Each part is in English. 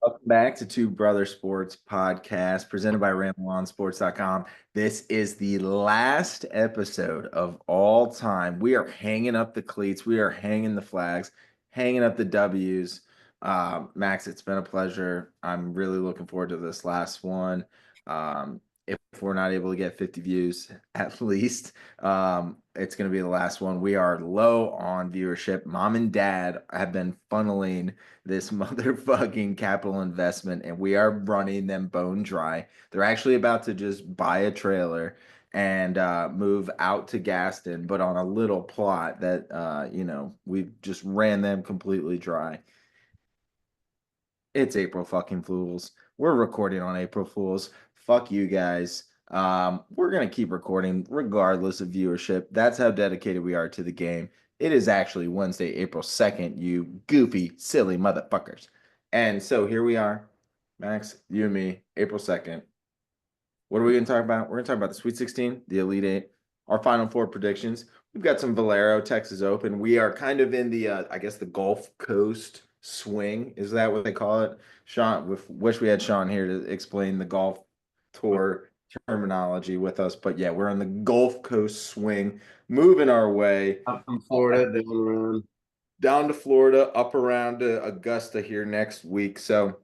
Welcome back to Two Brother Sports Podcast presented by RambleOnSports.com. This is the last episode of all time. We are hanging up the cleats, we are hanging the flags, hanging up the W's. Max, it's been a pleasure. I'm really looking forward to this last one. If we're not able to get 50 views, at least it's going to be the last one. We are low on viewership. Mom and dad have been funneling this motherfucking capital investment, and we are running them bone dry. They're actually about to just buy a trailer and move out to Gaston, but on a little plot that we just ran them completely dry. It's April fucking Fools. We're recording on April Fools. Fuck you guys. We're gonna keep recording regardless of viewership. That's how dedicated we are to the game. It is actually Wednesday, April 2nd, you goofy, silly motherfuckers. And so here we are, Max, you and me, April 2nd. What are we gonna talk about? We're gonna talk about the Sweet 16, the Elite Eight, our Final Four predictions. We've got some Valero, Texas Open. We are kind of in the, I guess, the Gulf Coast swing. Is that what they call it? Sean, wish we had Sean here to explain the golf tour terminology with us. But yeah, we're on the Gulf Coast swing, moving our way Up from Florida, down around. down to Florida, up around to Augusta here next week. So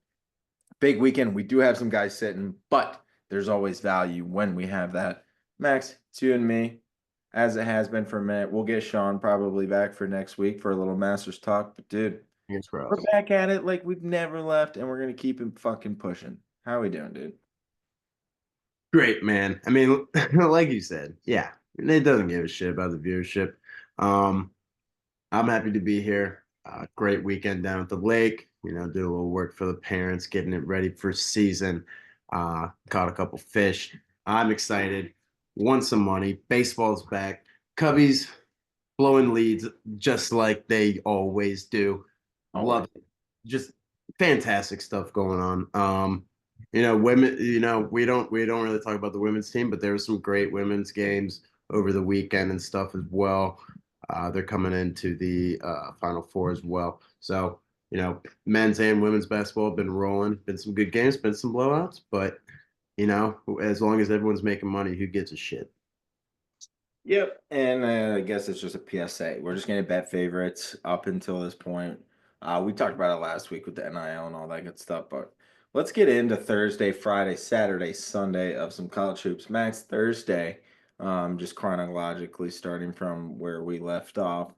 big weekend. We do have some guys sitting, but there's always value when we have that. Max, it's you and me, as it has been for a minute. We'll get Sean probably back for next week for a little Masters talk. But dude, Fingers we're crossed. back at it like we've never left, and we're gonna keep him fucking pushing. How are we doing, dude? Great, man. I mean, like you said, yeah, it doesn't give a shit about the viewership. Um, I'm happy to be here. Great weekend down at the lake. Did a little work for the parents, getting it ready for season. Caught a couple fish. I'm excited. Won some money. Baseball's back. Cubbies blowing leads just like they always do. Always. Love it. Just fantastic stuff going on. Women, we don't really talk about the women's team, but there were some great women's games over the weekend and stuff as well. They're coming into the Final Four as well. So, men's and women's basketball have been rolling. Been some good games, been some blowouts, but as long as everyone's making money, who gives a shit? Yep. And I guess it's just a PSA. We're just going to bet favorites up until this point. We talked about it last week with the NIL and all that good stuff, but let's get into Thursday, Friday, Saturday, Sunday of some college hoops. Max, Thursday, just chronologically starting from where we left off.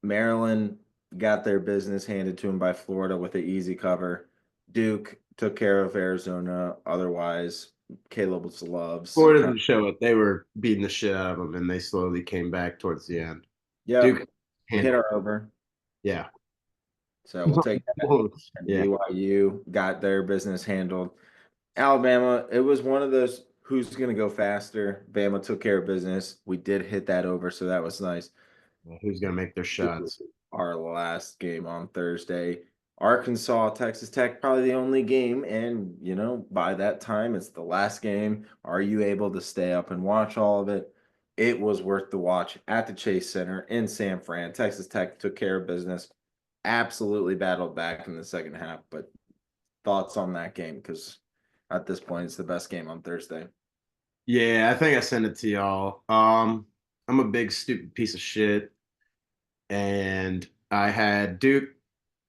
Maryland got their business handed to them by Florida with an easy cover. Duke took care of Arizona. Otherwise, Caleb's loves. Florida didn't show it. They were beating the shit out of them, and they slowly came back towards the end. Yep, Duke hit handled. her over. Yeah. So we'll take that. And Yeah. BYU got their business handled. Alabama, it was one of those who's going to go faster. Bama took care of business. We did hit that over, so that was nice. Who's gonna make their shots? Our last game on Thursday. Arkansas, Texas Tech, probably the only game. And, by that time, it's the last game. Are you able to stay up and watch all of it? It was worth the watch at the Chase Center in San Fran. Texas Tech took care of business. Absolutely battled back in the second half. But thoughts on that game? Because at this point, it's the best game on Thursday. Yeah, I think I sent it to y'all. I'm a big stupid piece of shit, and I had Duke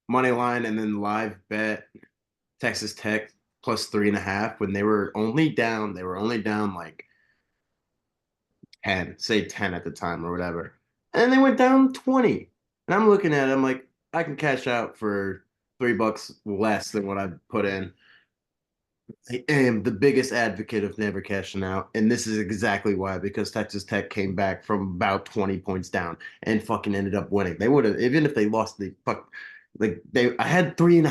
money line and then live bet Texas Tech plus 3.5 when they were only down. They were only down like 10, say 10 at the time or whatever, and then they went down 20. And I'm looking at it, I'm like, I can cash out for $3 less than what I put in. I am the biggest advocate of never cashing out, and this is exactly why. Because Texas Tech came back from about 20 points down and fucking ended up winning. They would have, even if they lost, they fuck like they. I had 3.5.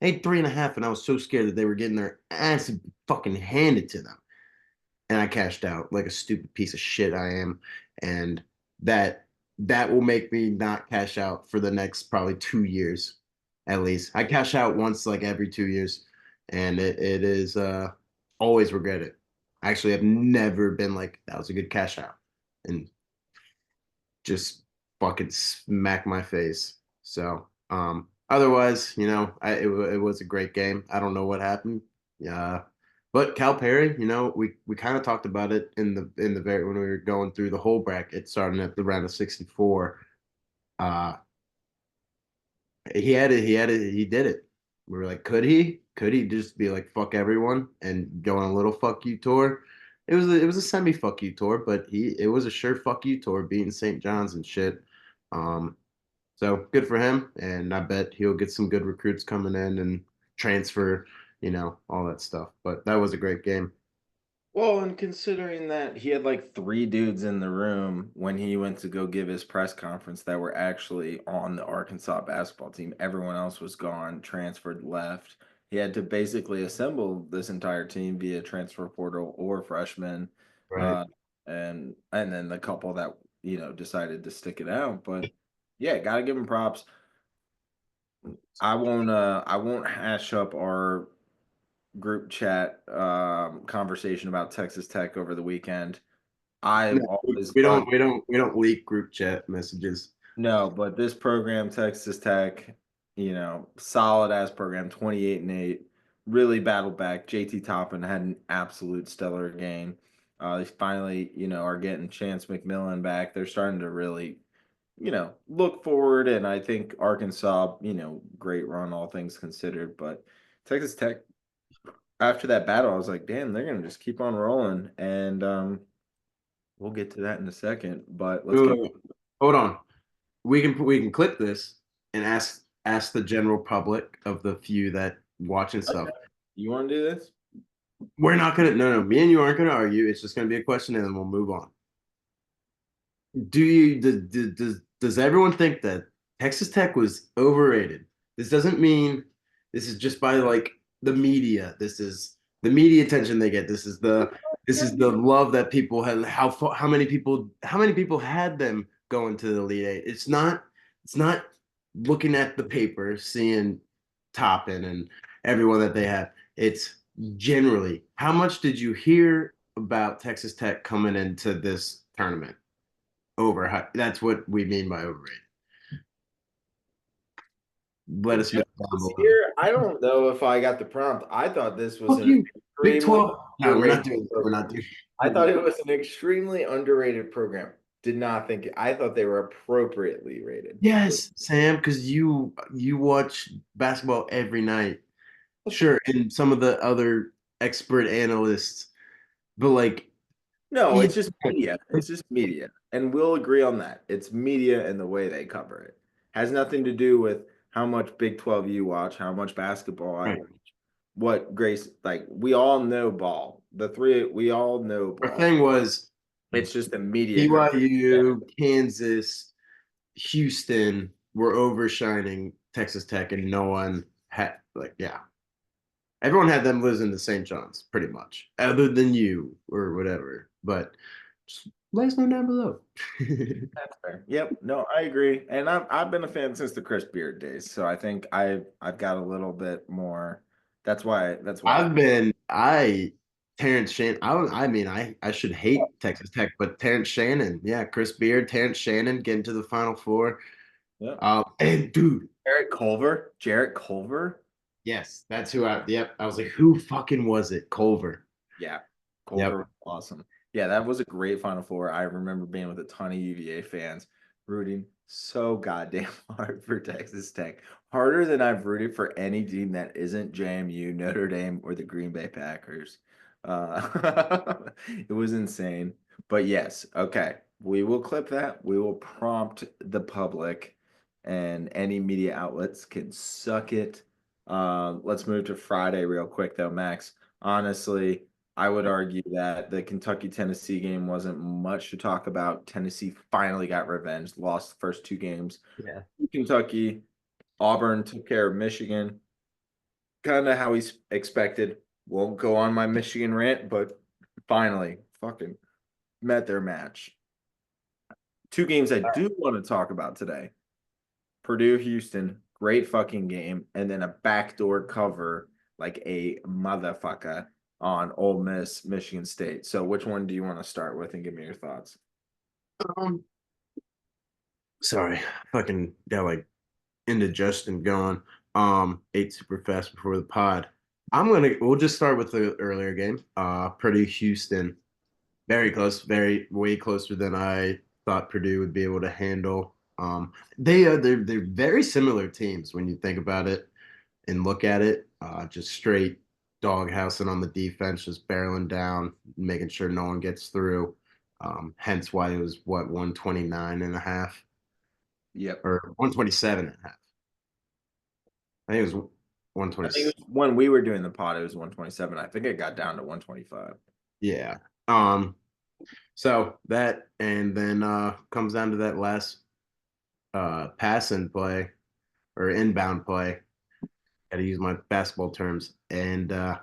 I had 3.5, and I was so scared that they were getting their ass fucking handed to them, and I cashed out like a stupid piece of shit I am, and that that will make me not cash out for the next probably 2 years at least. I cash out once like every 2 years, and it is always regret it. Actually, I've never been like that was a good cash out, and just fucking smack my face. So Otherwise, it was a great game. I don't know what happened. Yeah, but Calipari, we kind of talked about it in the very when we were going through the whole bracket, starting at the round of 64. Uh, he had it. He had it. He did it. We were like, could he? Could he just be like fuck everyone and go on a little fuck you tour? It was a semi fuck you tour, but it was a sure fuck you tour, beating St. John's and shit. Um, so good for him, and I bet he'll get some good recruits coming in and transfer, all that stuff. But that was a great game. Well, and considering that he had like three dudes in the room when he went to go give his press conference that were actually on the Arkansas basketball team, everyone else was gone, transferred, left. He had to basically assemble this entire team via transfer portal or freshmen, Right. uh, and then the couple that decided to stick it out. But yeah, gotta give him props. I won't hash up our group chat conversation about Texas Tech over the weekend. No, I've always we thought don't leak group chat messages. no, but this program, Texas Tech, solid ass program, 28-8, really battled back. JT Toppin had an absolute stellar game. They finally, are getting Chance McMillan back. They're starting to really, look forward. And I think Arkansas, great run, all things considered. But Texas Tech, after that battle, I was like, damn, they're gonna just keep on rolling. And we'll get to that in a second. But let's get Wait, hold on. We can clip this and ask the general public of the few that watch and okay. stuff. You want to do this? We're not gonna no, me and you aren't gonna argue. It's just gonna be a question and then we'll move on. Does everyone think that Texas Tech was overrated? This doesn't mean this is just by like the media. This is the media attention they get. This is the love that people have. How many people had them going to the Elite Eight? It's not looking at the paper, seeing Toppin and everyone that they have. It's generally how much did you hear about Texas Tech coming into this tournament? Overhyped. That's what we mean by overrated. Let us know down This below. year, I don't know if I got the prompt. I thought this was Fuck an you. Big extremely 12. No, we're not underrated doing we're not program. doing I thought it was an extremely underrated program. Did not think I thought they were appropriately rated. Yes, Sam, because you watch basketball every night. Sure, and some of the other expert analysts, but like No, yeah, it's just media. It's just media. And we'll agree on that. It's media and the way they cover it. Has nothing to do with how much Big 12 you watch, how much basketball I right. watch. What Grace like we all know ball. The three we all know Our ball. thing was It's just the media coverage. Yeah. BYU, Kansas, Houston were overshining Texas Tech, and no one had yeah. Everyone had them losing to St. John's, pretty much, other than you or whatever. But just let us know down below. That's fair. Yep. No, I agree. And I've been a fan since the Chris Beard days. So I think I've got a little bit more. That's why. Terrence Shannon. I mean, I should hate Texas Tech, but Terrence Shannon, yeah, Chris Beard, Terrence Shannon getting to the Final Four. Yep. And dude, Jarrett Culver. yes, that's who yep. I was like, who fucking was it? Culver. Yeah. Yep. Culver was awesome. Yeah, that was a great Final Four. I remember being with a ton of UVA fans rooting so goddamn hard for Texas Tech. Harder than I've rooted for any team that isn't JMU, Notre Dame, or the Green Bay Packers. It was insane. But yes, okay. We will clip that. We will prompt the public, and any media outlets can suck it. Let's move to Friday real quick, though, Max. Honestly, I would argue that the Kentucky Tennessee game wasn't much to talk about. Tennessee finally got revenge, lost the first two games. Yeah. Kentucky, Auburn took care of Michigan, kind of how we expected. Won't go on my Michigan rant, but finally, fucking met their match. Two games I do want to talk about today. Purdue, Houston, great fucking game, and then a backdoor cover like a motherfucker on Ole Miss, Michigan State. So, which one do you want to start with and give me your thoughts? Um, sorry, fucking got like indigestion going. Ate super fast before the pod. We'll just start with the earlier game. Purdue Houston. Very close, very way closer than I thought Purdue would be able to handle. They're very similar teams when you think about it and look at it. Just straight doghousing on the defense, just barreling down, making sure no one gets through. Hence why it was what 129 and a half Yep. or 127 and a half. I think it was I think 120. it was when we were doing the pod, it was 127. I think it got down to 125. Yeah. So that and then comes down to that last pass and play or inbound play. Got to use my basketball terms. And I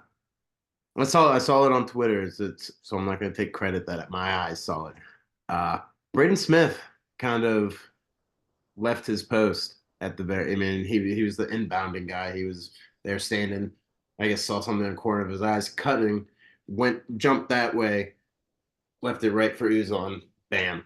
saw it on Twitter. So I'm not going to take credit that my eyes saw it. Uh, Braden Smith kind of left his post at the very. I mean, he was the inbounding guy. He was there standing. I guess saw something in the corner of his eyes, cutting, jumped that way, left it right for Uzon. Bam,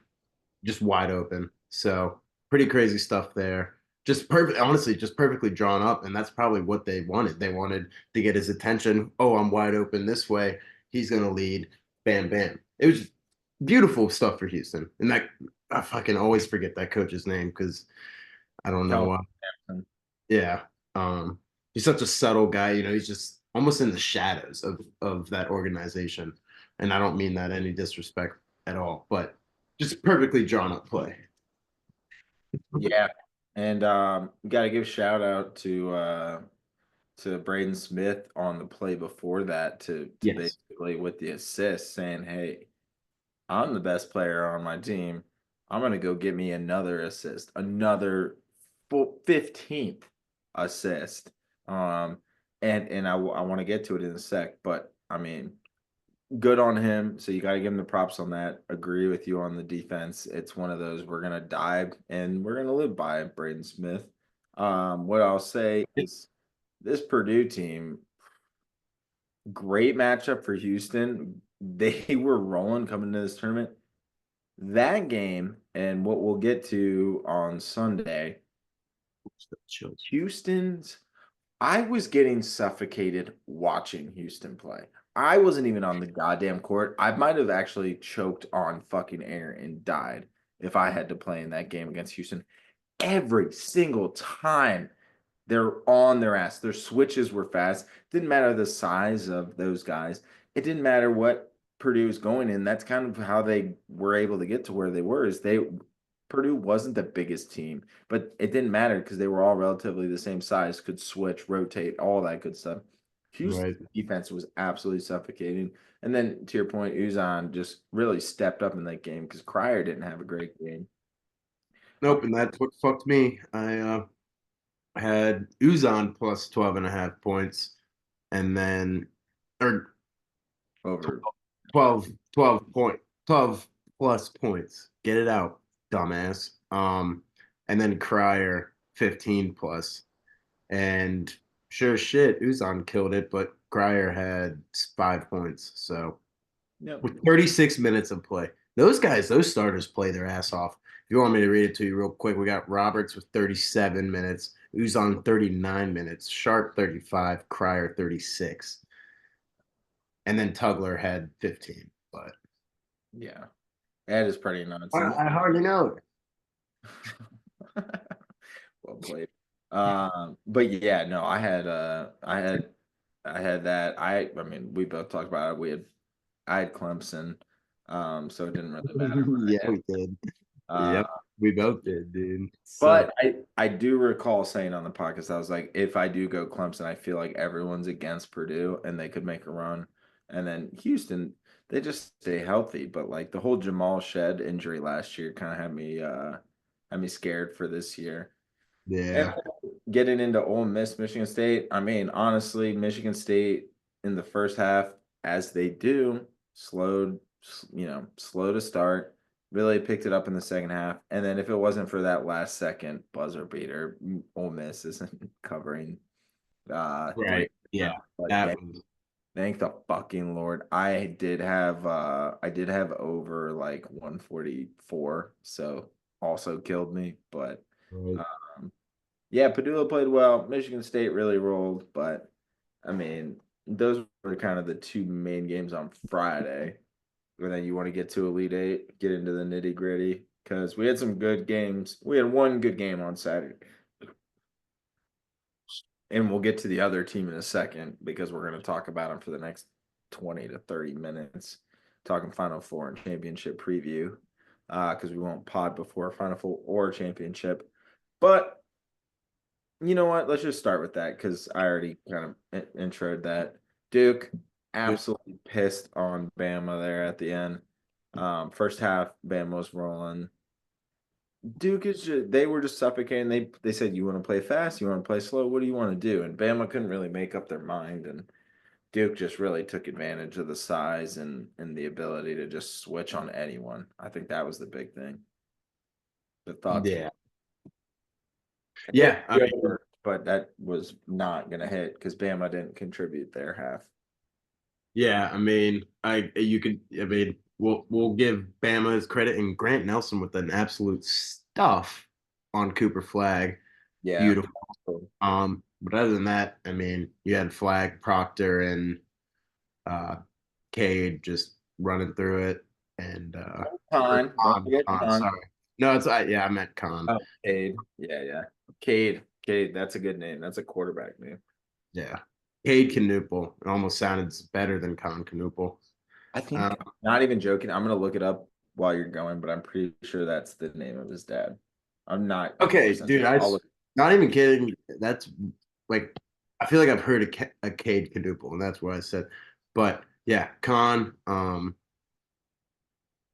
just wide open. So pretty crazy stuff there. Just perfect, honestly, just perfectly drawn up, and that's probably what they wanted. They wanted to get his attention. Oh, I'm wide open this way. He's gonna lead. Bam, bam. It was beautiful stuff for Houston, and that I fucking always forget that coach's name because I don't know Cal why. Hampton. Yeah, he's such a subtle guy. He's just almost in the shadows of that organization, and I don't mean that any disrespect at all, but just perfectly drawn up play. Yeah. And we got to give a shout out to Braden Smith on the play before that to Yes. basically with the assist saying, "Hey, I'm the best player on my team. I'm gonna go get me another assist, another 15th assist." Um, and I want to get to it in a sec, but I mean, good on him. So you got to give him the props on that. Agree with you on the defense. It's one of those we're gonna die and we're gonna live by it, Braden Smith. What I'll say is this Purdue team, great matchup for Houston. They were rolling coming into this tournament. That game and what we'll get to on Sunday, Houston's I was getting suffocated watching Houston play. I wasn't even on the goddamn court. I might have actually choked on fucking air and died if I had to play in that game against Houston. Every single time they're on their ass. Their switches were fast. Didn't matter the size of those guys. It didn't matter what Purdue's going in. That's kind of how they were able to get to where they were. Is they Purdue wasn't the biggest team, but it didn't matter because they were all relatively the same size, could switch, rotate, all that good stuff. Houston Right. defense was absolutely suffocating. And then to your point, Uzan just really stepped up in that game because Cryer didn't have a great game. Nope, and that's what fucked me. I had Uzon plus 12 and a half points, and then or Over 12, 12 point 12 plus points. Get it out, dumbass. And then Crier 15 plus. And sure as shit, Uzon killed it, but Crier had 5 points. So Yep. with 36 minutes of play. Those starters play their ass off. If you want me to read it to you real quick, we got Roberts with 37 minutes, Uzon 39 minutes, Sharp 35, Crier 36, and then Tugler had 15. But Yeah. That is pretty nuts. And I hardly know. well played. But yeah, no, I had that. I mean, we both talked about it. I had Clemson, so it didn't really matter what Yeah, I had. we did. Uh, Yep, we both did, dude. So but I do recall saying on the podcast, I was like, if I do go Clemson, I feel like everyone's against Purdue and they could make a run. And then Houston, they just stay healthy. But like the whole Jamal Shed injury last year kind of had me scared for this year. And yeah, getting into Ole Miss, Michigan State, I mean, honestly, Michigan State in the first half, as they do, slow to start. Really picked it up in the second half. And then if it wasn't for that last second buzzer beater, Ole Miss isn't covering three. right. Yeah, But that was thank the fucking Lord. I did have over like 144, so also killed me. But right. um Yeah, Padula played well. Michigan State really rolled, but I mean, those were kind of the two main games on Friday. And then you want to get to Elite Eight, get into the nitty gritty because we had some good games. We had one good game on Saturday, and we'll get to the other team in a second because we're going to talk about them for the next 20 to 30 minutes, talking Final Four and championship preview because we won't pod before Final Four or championship. But you know what? Let's just start with that because I already kind of introed that. Duke absolutely pissed on Bama there at the end. First half, Bama was rolling. Duke is just, they were just suffocating. They said, "You want to play fast? You want to play slow? What do you want to do?" And Bama couldn't really make up their mind, and Duke just really took advantage of the size and the ability to just switch on anyone. I think that was the big thing. The thoughts. Yeah. And then Yeah. I mean, but that was not going to hit because Bama didn't contribute their half. yeah. I mean, you could. I mean, we'll give Bama his credit and Grant Nelson with an absolute stuff on Cooper Flag. Yeah. Beautiful. But other than that, I mean, you had Flag, Proctor, and uh, Cade just running through it, and or Con, don't forget Con, Con. sorry, no, it's yeah, I meant Con. Oh, Cade. Yeah, yeah. Cade. That's a good name. That's a quarterback name. Yeah, Cade Canoopel. It almost sounded better than Con Canoopel. I Um, think, not even joking. I'm gonna look it up while you're going, but I'm pretty sure that's the name of his dad. I'm not okay, 100% dude, sure. I'll look. not even kidding. That's like I feel like I've heard a Cade Canoopel, and that's what I said. But yeah, Con.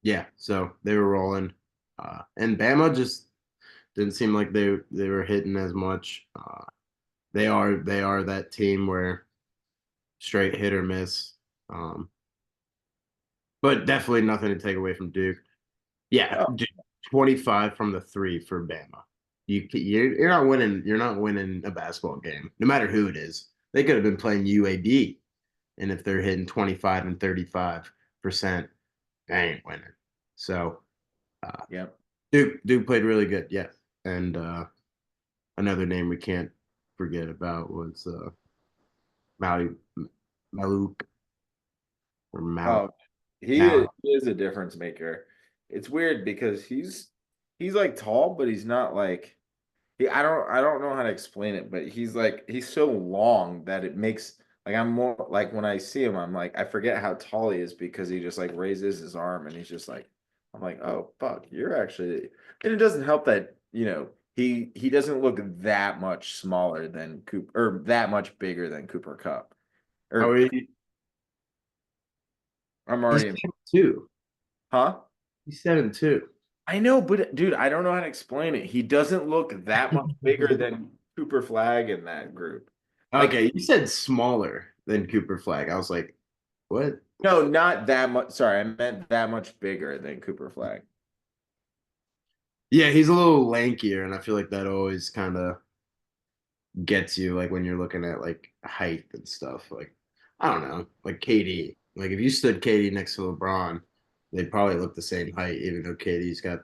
Yeah, so they were rolling, and Bama just didn't seem like they were hitting as much. They are that team where straight hit or miss. Um, but definitely nothing to take away from Duke. Yeah, Oh, 25 from the three for Bama. You're not winning. You're not winning a basketball game, no matter who it is. They could have been playing UAB, and if they're hitting 25 and 35%, they ain't winning. So yeah. Duke played really good, yeah. And another name we can't forget about was Malik Maluk or Mal Oh, Malik. he is a difference maker. It's weird because he's like tall, but he's not like I don't know how to explain it, but he's so long that it makes like I'm more like when I see him, I'm like I forget how tall he is because he just like raises his arm and he's just like I'm like, oh fuck, you're actually and it doesn't help that, he doesn't look that much smaller than Cooper or that much bigger than Cooper Cup. Oh, Or I'm he's already in, 7'2". huh? He's 7'2". I know, but dude, I don't know how to explain it. He doesn't look that much bigger than Cooper Flag in that group. Like, Okay, you said smaller than Cooper Flag. I was like, what? no, not that much. Sorry, I meant that much bigger than Cooper Flag. Yeah, he's a little lankier, and I feel like that always kind of gets you, like when you're looking at like height and stuff. Like, I don't know, like KD. Like if you stood KD next to LeBron, they'd probably look the same height, even though KD's got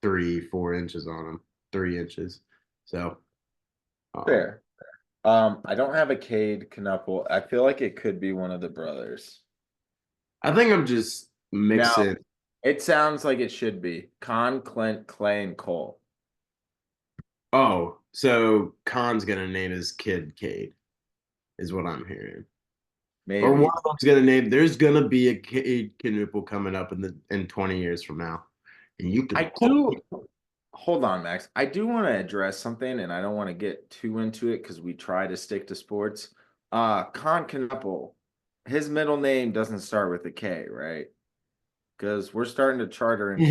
3, 4 inches on him, 3 inches. So, um, Fair. I don't have a Cade Knuckle. I feel like it could be one of the brothers. I think I'm just Now, mixing. it sounds like it should be Con, Clint, Clay, and Cole. Oh, so Khan's gonna name his kid Cade, is what I'm hearing. Or one Maybe. of them's gonna name. There's gonna be a Cade Canoodle coming up in 20 years from now, and you can I do. Hold on, Max. I do want to address something, and I don't want to get too into it because we try to stick to sports. Con Knuckle, his middle name doesn't start with a K, right? Because we're starting to charter into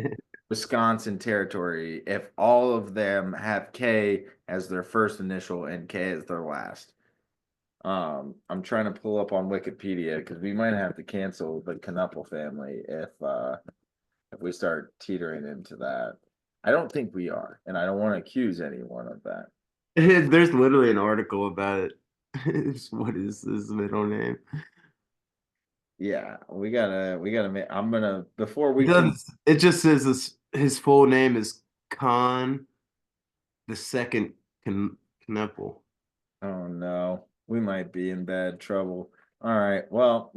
some Wisconsin territory if all of them have K as their first initial and K as their last. I'm trying to pull up on Wikipedia because we might have to cancel the Knuckle family if we start teetering into that. I don't think we are, and I don't want to accuse anyone of that. There's literally an article about it. What is his middle name? Yeah, we gotta make. I'm gonna before It we can. does. It just says his full name is Khan the second Knuckle. Oh no, we might be in bad trouble. All right, well,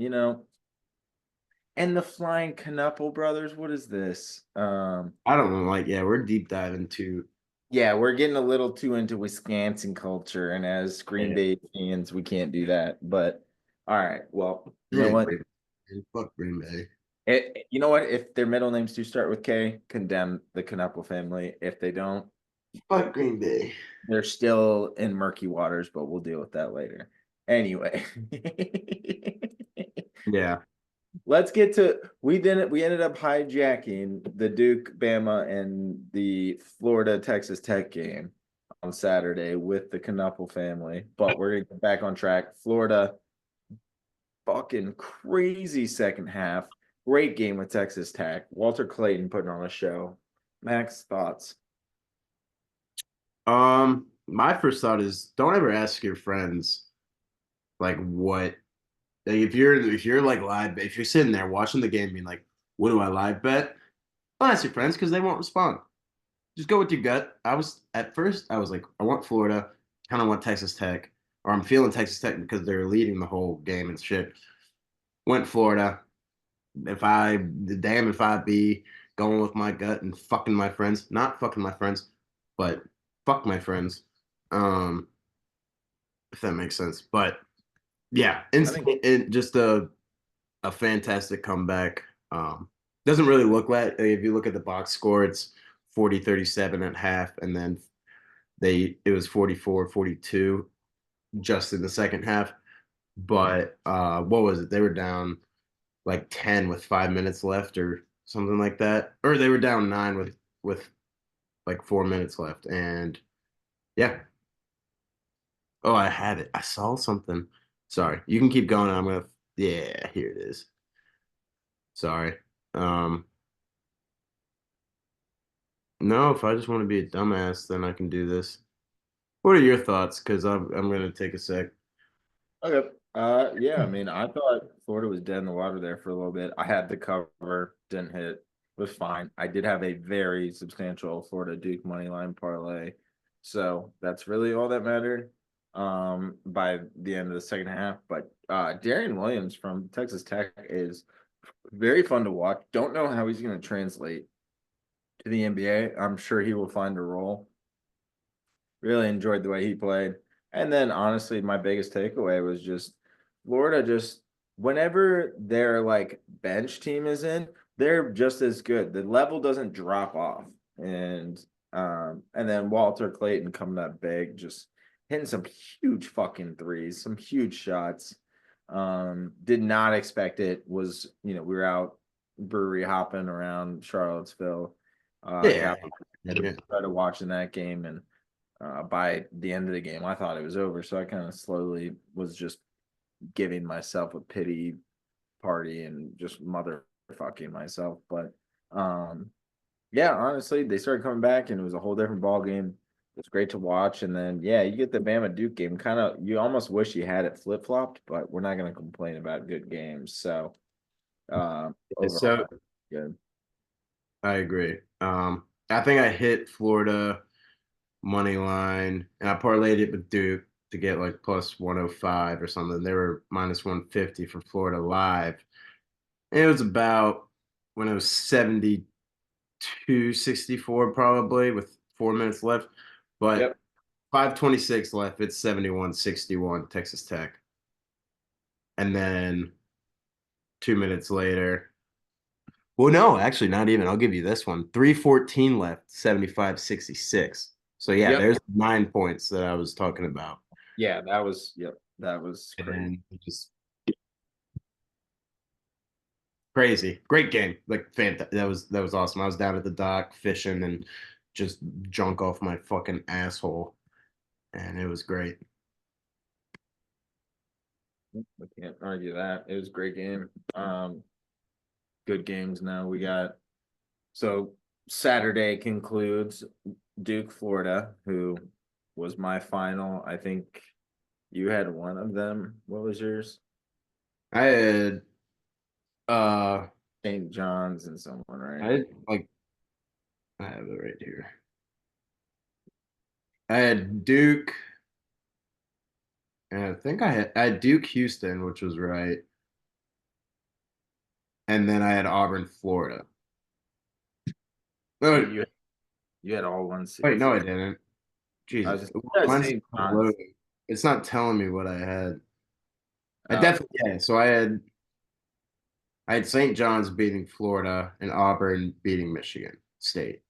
and the Flying Knuckle Brothers, what is this? I don't know. Like, yeah, we're deep diving to. Yeah, we're getting a little too into Wisconsin culture, and as Green Yeah, Bay fans, we can't do that. But all right, well, you know yeah, what? fuck Green Bay. You know what? If their middle names do start with K, condemn the Knuckle family. If they don't, Fuck Green Bay. they're still in murky waters, but we'll deal with that later. Anyway, Yeah. let's get to we ended up hijacking the Duke, Bama, and the Florida Texas Tech game on Saturday with the Knuckle family, but we're gonna get back on track. Florida, fucking crazy second half. Great game with Texas Tech. Walter Clayton putting on a show. Max, thoughts? My first thought is don't ever ask your friends like what like if you're like live if you're sitting there watching the game being like, what do I live bet? Don't ask your friends because they won't respond. Just go with your gut. I was at first I was like, I want Florida, kind of want Texas Tech, or I'm feeling Texas Tech because they're leading the whole game and shit. Went Florida. Damn if I be going with my gut and fucking my friends, not fucking my friends, but fuck my friends. Um, if that makes sense. But yeah, I think just a fantastic comeback. Doesn't really look like if you look at the box score, it's 40-37 at half, and then it was 44-42 just in the second half. But what was it? They were down like 10 with 5 minutes left or something like that. Or they were down nine with like 4 minutes left. And yeah. Oh, I had it. I saw something. Sorry. You can keep going. Yeah, here it is. Sorry. Um, no, if I just want to be a dumbass, then I can do this. What are your thoughts? Because I'm gonna take a sec. okay. Yeah, I mean, I thought Florida was dead in the water there for a little bit. I had the cover, didn't hit, was fine. I did have a very substantial Florida Duke money line parlay, so that's really all that mattered. By the end of the second half, but Darian Williams from Texas Tech is very fun to watch. Don't know how he's going to translate to the NBA. I'm sure he will find a role. Really enjoyed the way he played. And then honestly, my biggest takeaway was just Florida just whenever their like bench team is in, they're just as good. The level doesn't drop off. And then Walter Clayton coming up big, just hitting some huge fucking threes, some huge shots. Did not expect it. We were out brewery hopping around Charlottesville. Yeah. Got Yeah. started watching that game and by the end of the game, I thought it was over. So I kind of slowly was just giving myself a pity party and just motherfucking myself. But yeah, honestly, they started coming back and it was a whole different ball game. It was great to watch. And then yeah, you get the Bama Duke game. Kind of you almost wish you had it flip flopped, but we're not going to complain about good games. So So overall, good. I agree. I think I hit Florida money line, and I parlayed it with Duke to get like plus 105 or something. They were minus 150 for Florida live. And it was about when it was 72-64 probably with 4 minutes left. But Yep. 5:26 left, it's 71-61 Texas Tech. And then 2 minutes later, well, no, actually, not even. I'll give you this one. 3:14 left, 75-66. So yeah, Yep. there's 9 points that I was talking about. Yeah, that was yep. That was And crazy. then just crazy. Great game. Like fantastic. That was awesome. I was down at the dock fishing and just drunk off my fucking asshole. And it was great. I can't argue that. It was a great game. Good games now. We got so Saturday concludes Duke, Florida, who was my final. I think you had one of them. What was yours? I had uh St. John's and someone, I right? had like I have it right here. I had Duke, and I had Duke Houston, which was right, and then I had Auburn Florida. So Oh, you had all one wait, seats. no, I didn't. I Jesus, was just at mine's St. not John's. loading. It's not telling me what I had. I Oh, definitely yeah. So I had St. John's beating Florida and Auburn beating Michigan State,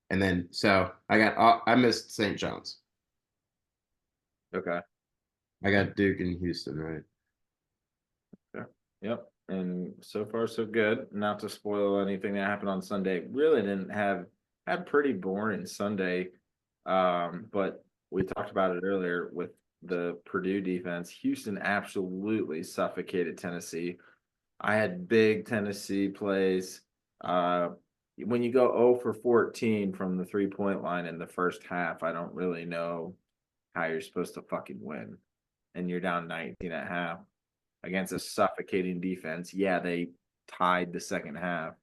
and then so I missed St. John's. okay. I got Duke and Houston right. Yeah. Yep. And so far so good. Not to spoil anything that happened on Sunday. Really didn't have had pretty boring Sunday. But we talked about it earlier with the Purdue defense. Houston absolutely suffocated Tennessee. I had big Tennessee plays. Uh, when you go 0 for 14 from the 3-point line in the first half, I don't really know how you're supposed to fucking win. And you're down 19 at half against a suffocating defense. Yeah, they tied the second half,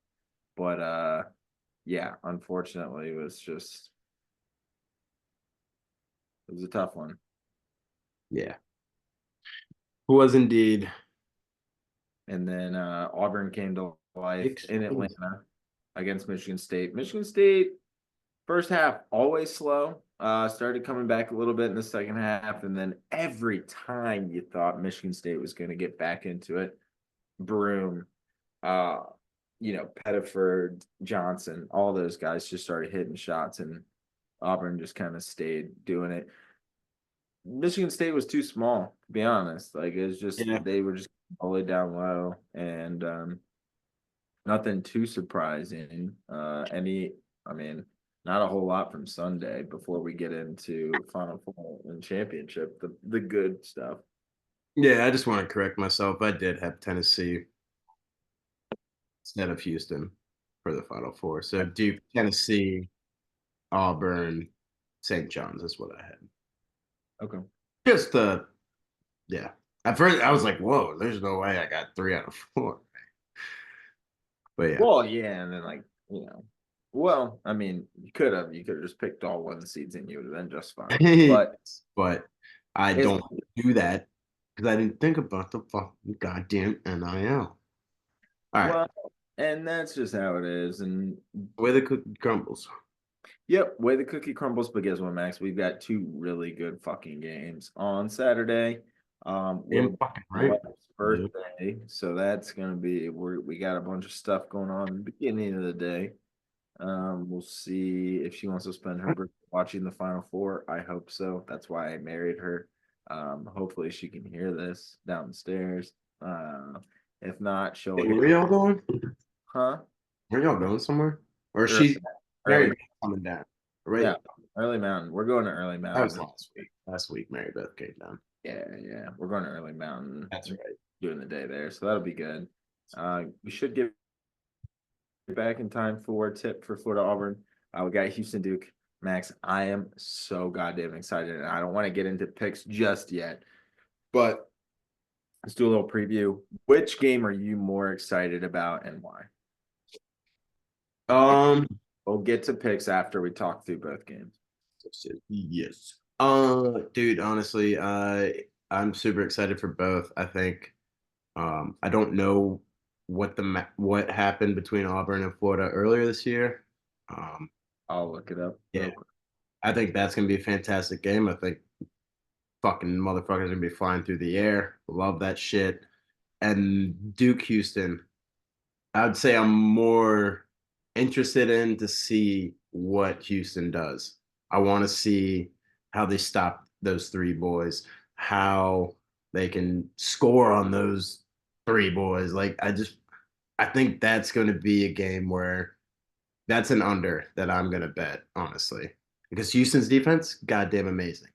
but yeah, unfortunately, it was a tough one. Yeah, who was indeed And then Auburn came to life in exposed. Atlanta against Michigan State. Michigan State first half always slow. Started coming back a little bit in the second half, and then every time you thought Michigan State was going to get back into it, Broom, uh, Pettiford, Johnson, all those guys just started hitting shots, and Auburn just kind of stayed doing it. Michigan State was too small, to be honest. Like it was just Yeah, they were just all the way down low, and nothing too surprising. I mean, not a whole lot from Sunday before we get into Final Four and championship, the good stuff. yeah. I just want to correct myself. I did have Tennessee instead of Houston for the Final Four. So Duke, Tennessee, Auburn, St. John's is what I had. Okay. Just yeah. At first, I was like, "Whoa, there's no way I got 3 out of 4." But yeah, Well, yeah, and then well, I mean, you could have just picked all one seeds and you would have been just fine. But but I it's don't do that because I didn't think about the fucking goddamn NIL. All right, well, and that's just how it is. And where the cookie crumbles. yep, way the cookie crumbles. But guess what, Max? We've got two really good fucking games on Saturday. Damn Will fucking my right. wife's birthday, so that's gonna be we got a bunch of stuff going on in the beginning of the day. We'll see if she wants to spend her birthday watching the Final Four. I hope so. That's why I married her. Hopefully she can hear this downstairs. If not, she'll Hey, hear, where y'all going? huh? Where y'all going somewhere? Or Early, she's early, Mary Beth coming down. Right. yeah, Early Mountain. We're going to Early That was Mountain. last week. Last week, Mary Beth came down. Yeah, yeah, we're going to Early Mountain, That's right. doing the day there, so that'll be good. We should get back in time for tip for Florida Auburn. We got Houston Duke. Max, I am so goddamn excited, and I don't want to get into picks just yet, but let's do a little preview. Which game are you more excited about, and why? And Um, we'll get to picks after we talk through both games. yes. Dude, honestly, I'm super excited for both. I think I don't know what happened between Auburn and Florida earlier this year. Um, I'll look it up yeah, real quick. I think that's gonna be a fantastic game. I think fucking motherfuckers gonna be flying through the air. Love that shit. And Duke Houston, I would say I'm more interested in to see what Houston does. I want to see how they stop those three boys, how they can score on those three boys. I think that's going to be a game where that's an under that I'm going to bet, honestly, because Houston's defense, goddamn amazing.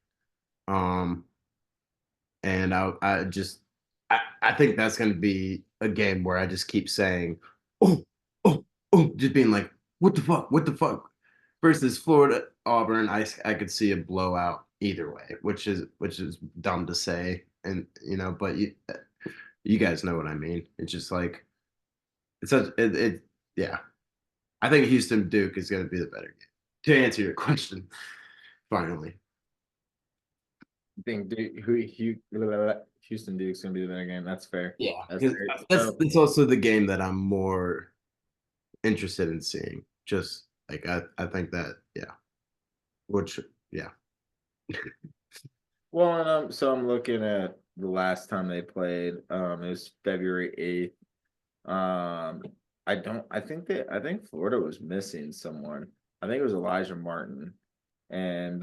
Um, and I think that's going to be a game where I just keep saying, oh, oh, oh, just being like, what the fuck? Versus Florida Auburn, I could see a blowout either way, which is dumb to say, and but you guys know what I mean. It's just like it's such yeah. I think Houston Duke is going to be the better game. To answer your question, finally. I think Houston Duke's gonna be the better game. That's fair. Yeah, That's because fair. So that's also the game that I'm more interested in seeing. Just like I think that which yeah. well, and so I'm looking at the last time they played. It was February 8th. Um, I think Florida was missing someone. I think it was Elijah Martin, and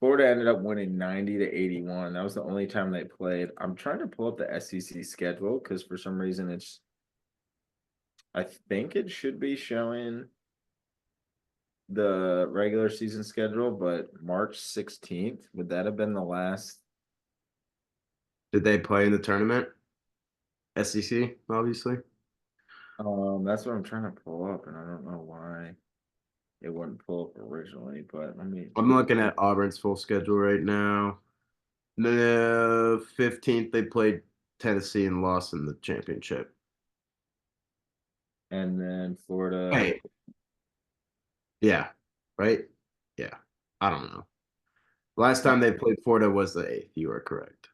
Florida ended up winning 90-81. That was the only time they played. I'm trying to pull up the SEC schedule because for some reason I think it should be showing the regular season schedule, but March 16th, would that have been the last? Did they play in the tournament? SEC, obviously. That's what I'm trying to pull up, and I don't know why it wouldn't pull up originally, but let me I'm looking at Auburn's full schedule right now. The 15th, they played Tennessee and lost in the championship. and then Florida, Wait, yeah, right? Yeah, I don't know. Last time they played Florida was the 8th. You are correct.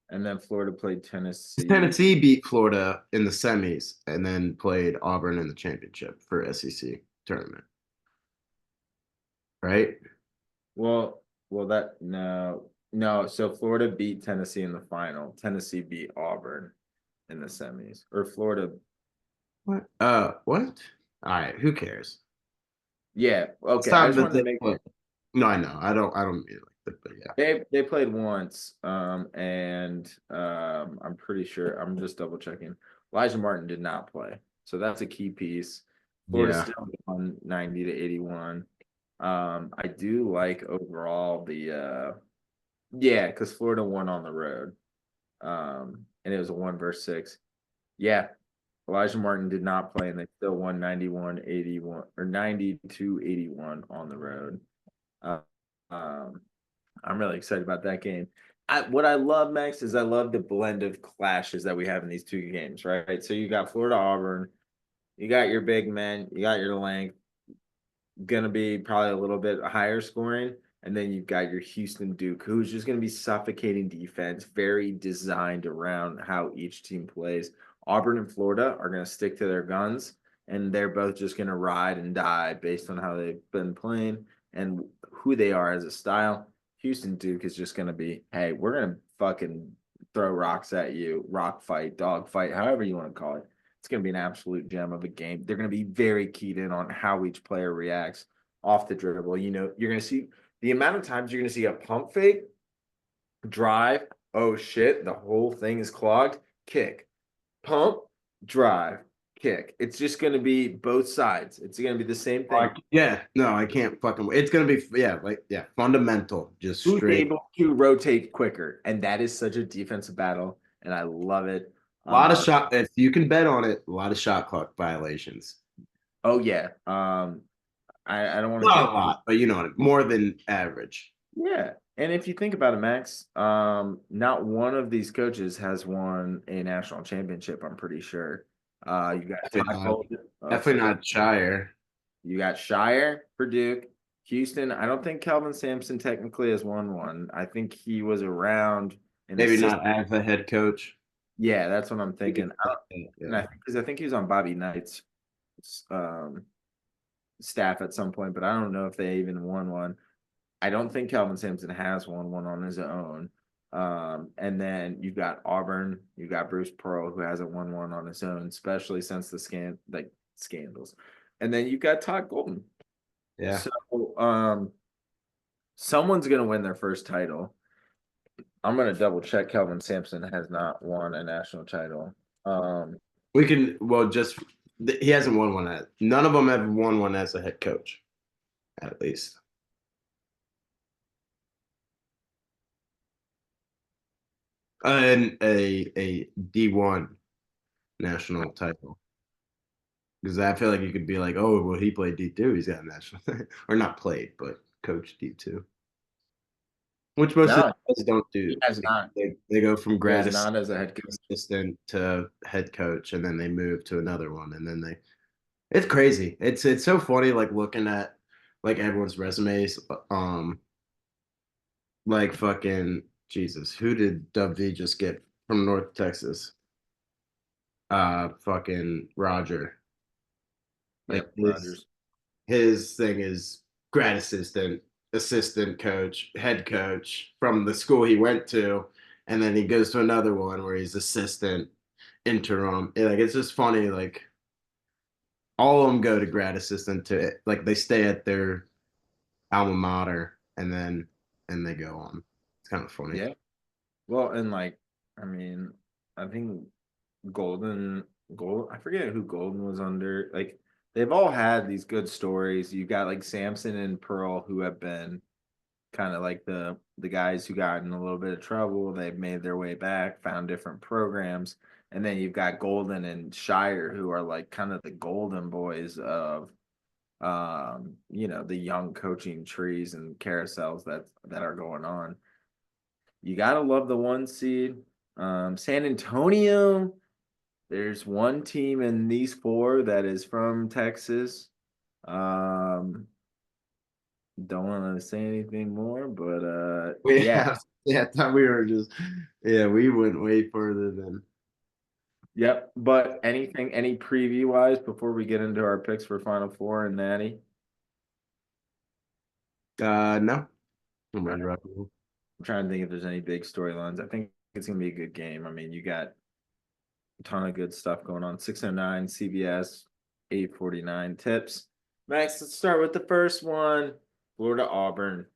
and then Florida played Tennessee. Tennessee beat Florida in the semis and then played Auburn in the championship for SEC tournament, right? Well, that no. So Florida beat Tennessee in the final. Tennessee beat Auburn in the semis, or Florida. What? What? All right, who cares? Yeah, It's okay. I time just that wanted they to make play. No, I know. I don't mean it like that, but yeah. they played once, and I'm pretty sure I'm just double checking. Elijah Martin did not play, so that's a key piece. Florida Yeah. still won 90-81. I do like overall the yeah, because Florida won on the road. And it was a 1 versus 6. Yeah, Elijah Martin did not play, and they still won 91-81 or 92-81 on the road. Uh, um, I'm really excited about that game. What I love, Max, is I love the blend of clashes that we have in these two games, right? So you got Florida Auburn, you got your big men, you got your length, going to be probably a little bit higher scoring. And then you've got your Houston Duke, who's just going to be suffocating defense, very designed around how each team plays. Auburn and Florida are going to stick to their guns, and they're both just going to ride and die based on how they've been playing and who they are as a style. Houston Duke is just going to be, hey, we're going to fucking throw rocks at you, rock fight, dog fight, however you want to call it. It's going to be an absolute gem of a game. They're going to be very keyed in on how each player reacts off the dribble. You know, you're going to see the amount of times you're going to see a pump fake, drive, oh shit, the whole thing is clogged, kick, pump, drive, kick. It's just going to be both sides. It's going to be the same thing. Yeah, no, I can't fucking. It's gonna be fundamental, just Who's straight. able to rotate quicker? And that is such a defensive battle, and I love it. A lot of shot. If you can bet on it, a lot of shot clock violations. Oh yeah. I don't want to Not a get lot, but you know what? More than average. yeah. And if you think about it, Max, not one of these coaches has won a national championship, I'm pretty sure. You got Definitely Todd not, Golden of definitely Florida. not Shire. You got Shire for Duke. Houston, I don't think Kelvin Sampson technically has won one. I think he was around an Maybe assistant. not as a head coach. Yeah, that's what I'm You could thinking. say that, And yeah. because I think he was on Bobby Knight's um, staff at some point, but I don't know if they even won one. I don't think Kelvin Sampson has won one on his own. And then you've got Auburn, you've got Bruce Pearl, who hasn't won one on his own, especially since the scandals. And then you've got Todd Golden. Yeah. So someone's gonna win their first title. I'm gonna double check Kelvin Sampson has not won a national title. Um, We can, well, just, he hasn't won one. None of them have won one as a head coach, at least. And a D1 national title. Because I feel like you could be like, oh, well, he played D2. He's got a national, or not played, but coached D2, which most of no, the guys don't he do. has not. They go from He has grad not as a head coach. assistant to head coach, and then they move to another one, and then it's crazy. It's so funny, like looking at like everyone's resumes. Like fucking Jesus, who did Dub V just get from North Texas? Fucking Roger. Like Yep, Rogers. his thing is grad assistant, assistant coach, head coach from the school he went to, and then he goes to another one where he's assistant interim. Like it's just funny. Like all of them go to grad assistant to like they stay at their alma mater and they go on. It's kind of funny. Yeah. Well, and like, I mean, I think Golden I forget who Golden was under. Like they've all had these good stories. You got like Samson and Pearl who have been kind of like the guys who got in a little bit of trouble. They've made their way back, found different programs. And then you've got Golden and Shire who are like kind of the golden boys of the young coaching trees and carousels that are going on. You gotta love the 1 seed. San Antonio, there's one team in these four that is from Texas. Um, don't want to say anything more, but yeah, Yeah, yeah. I thought we were just yeah. We went way further than yep. But any preview wise before we get into our picks for Final Four and Natty? no. I'm All ready to right. rock and roll. I'm trying to think if there's any big storylines. I think it's gonna be a good game. I mean, you got a ton of good stuff going on. 609 CBS, 849 tips. Max, let's start with the first one. Florida Auburn.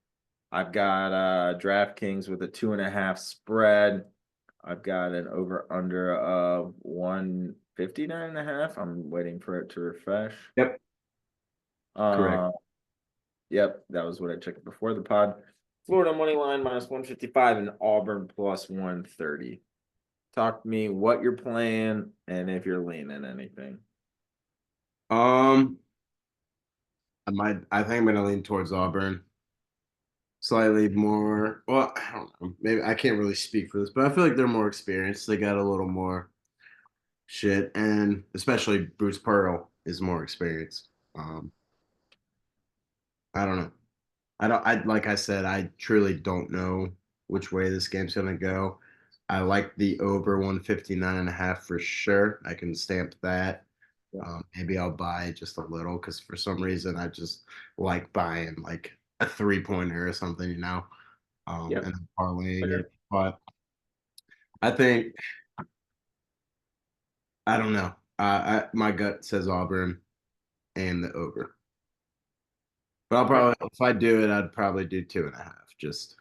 I've got DraftKings with a 2.5 spread. I've got an over under of 159.5. I'm waiting for it to refresh. Yep, correct. Uh, yep, that was what I checked before the pod. Florida money line minus 155 and Auburn plus 130. Talk to me what you're playing and if you're leaning anything. Um, I think I'm gonna lean towards Auburn slightly more. Well, I don't know. Maybe I can't really speak for this, but I feel like they're more experienced. They got a little more shit, and especially Bruce Pearl is more experienced. I don't know. I don't. I like I said, I truly don't know which way this game's gonna go. I like the over 159 and a half for sure. I can stamp that. Yep. Maybe I'll buy just a little because for some reason I just like buying like a 3 pointer or something, Yep. and parlaying Okay. it. But I think I don't know. My gut says Auburn and the over. But I'll Okay. probably if I do it, I'd probably do 2.5. Just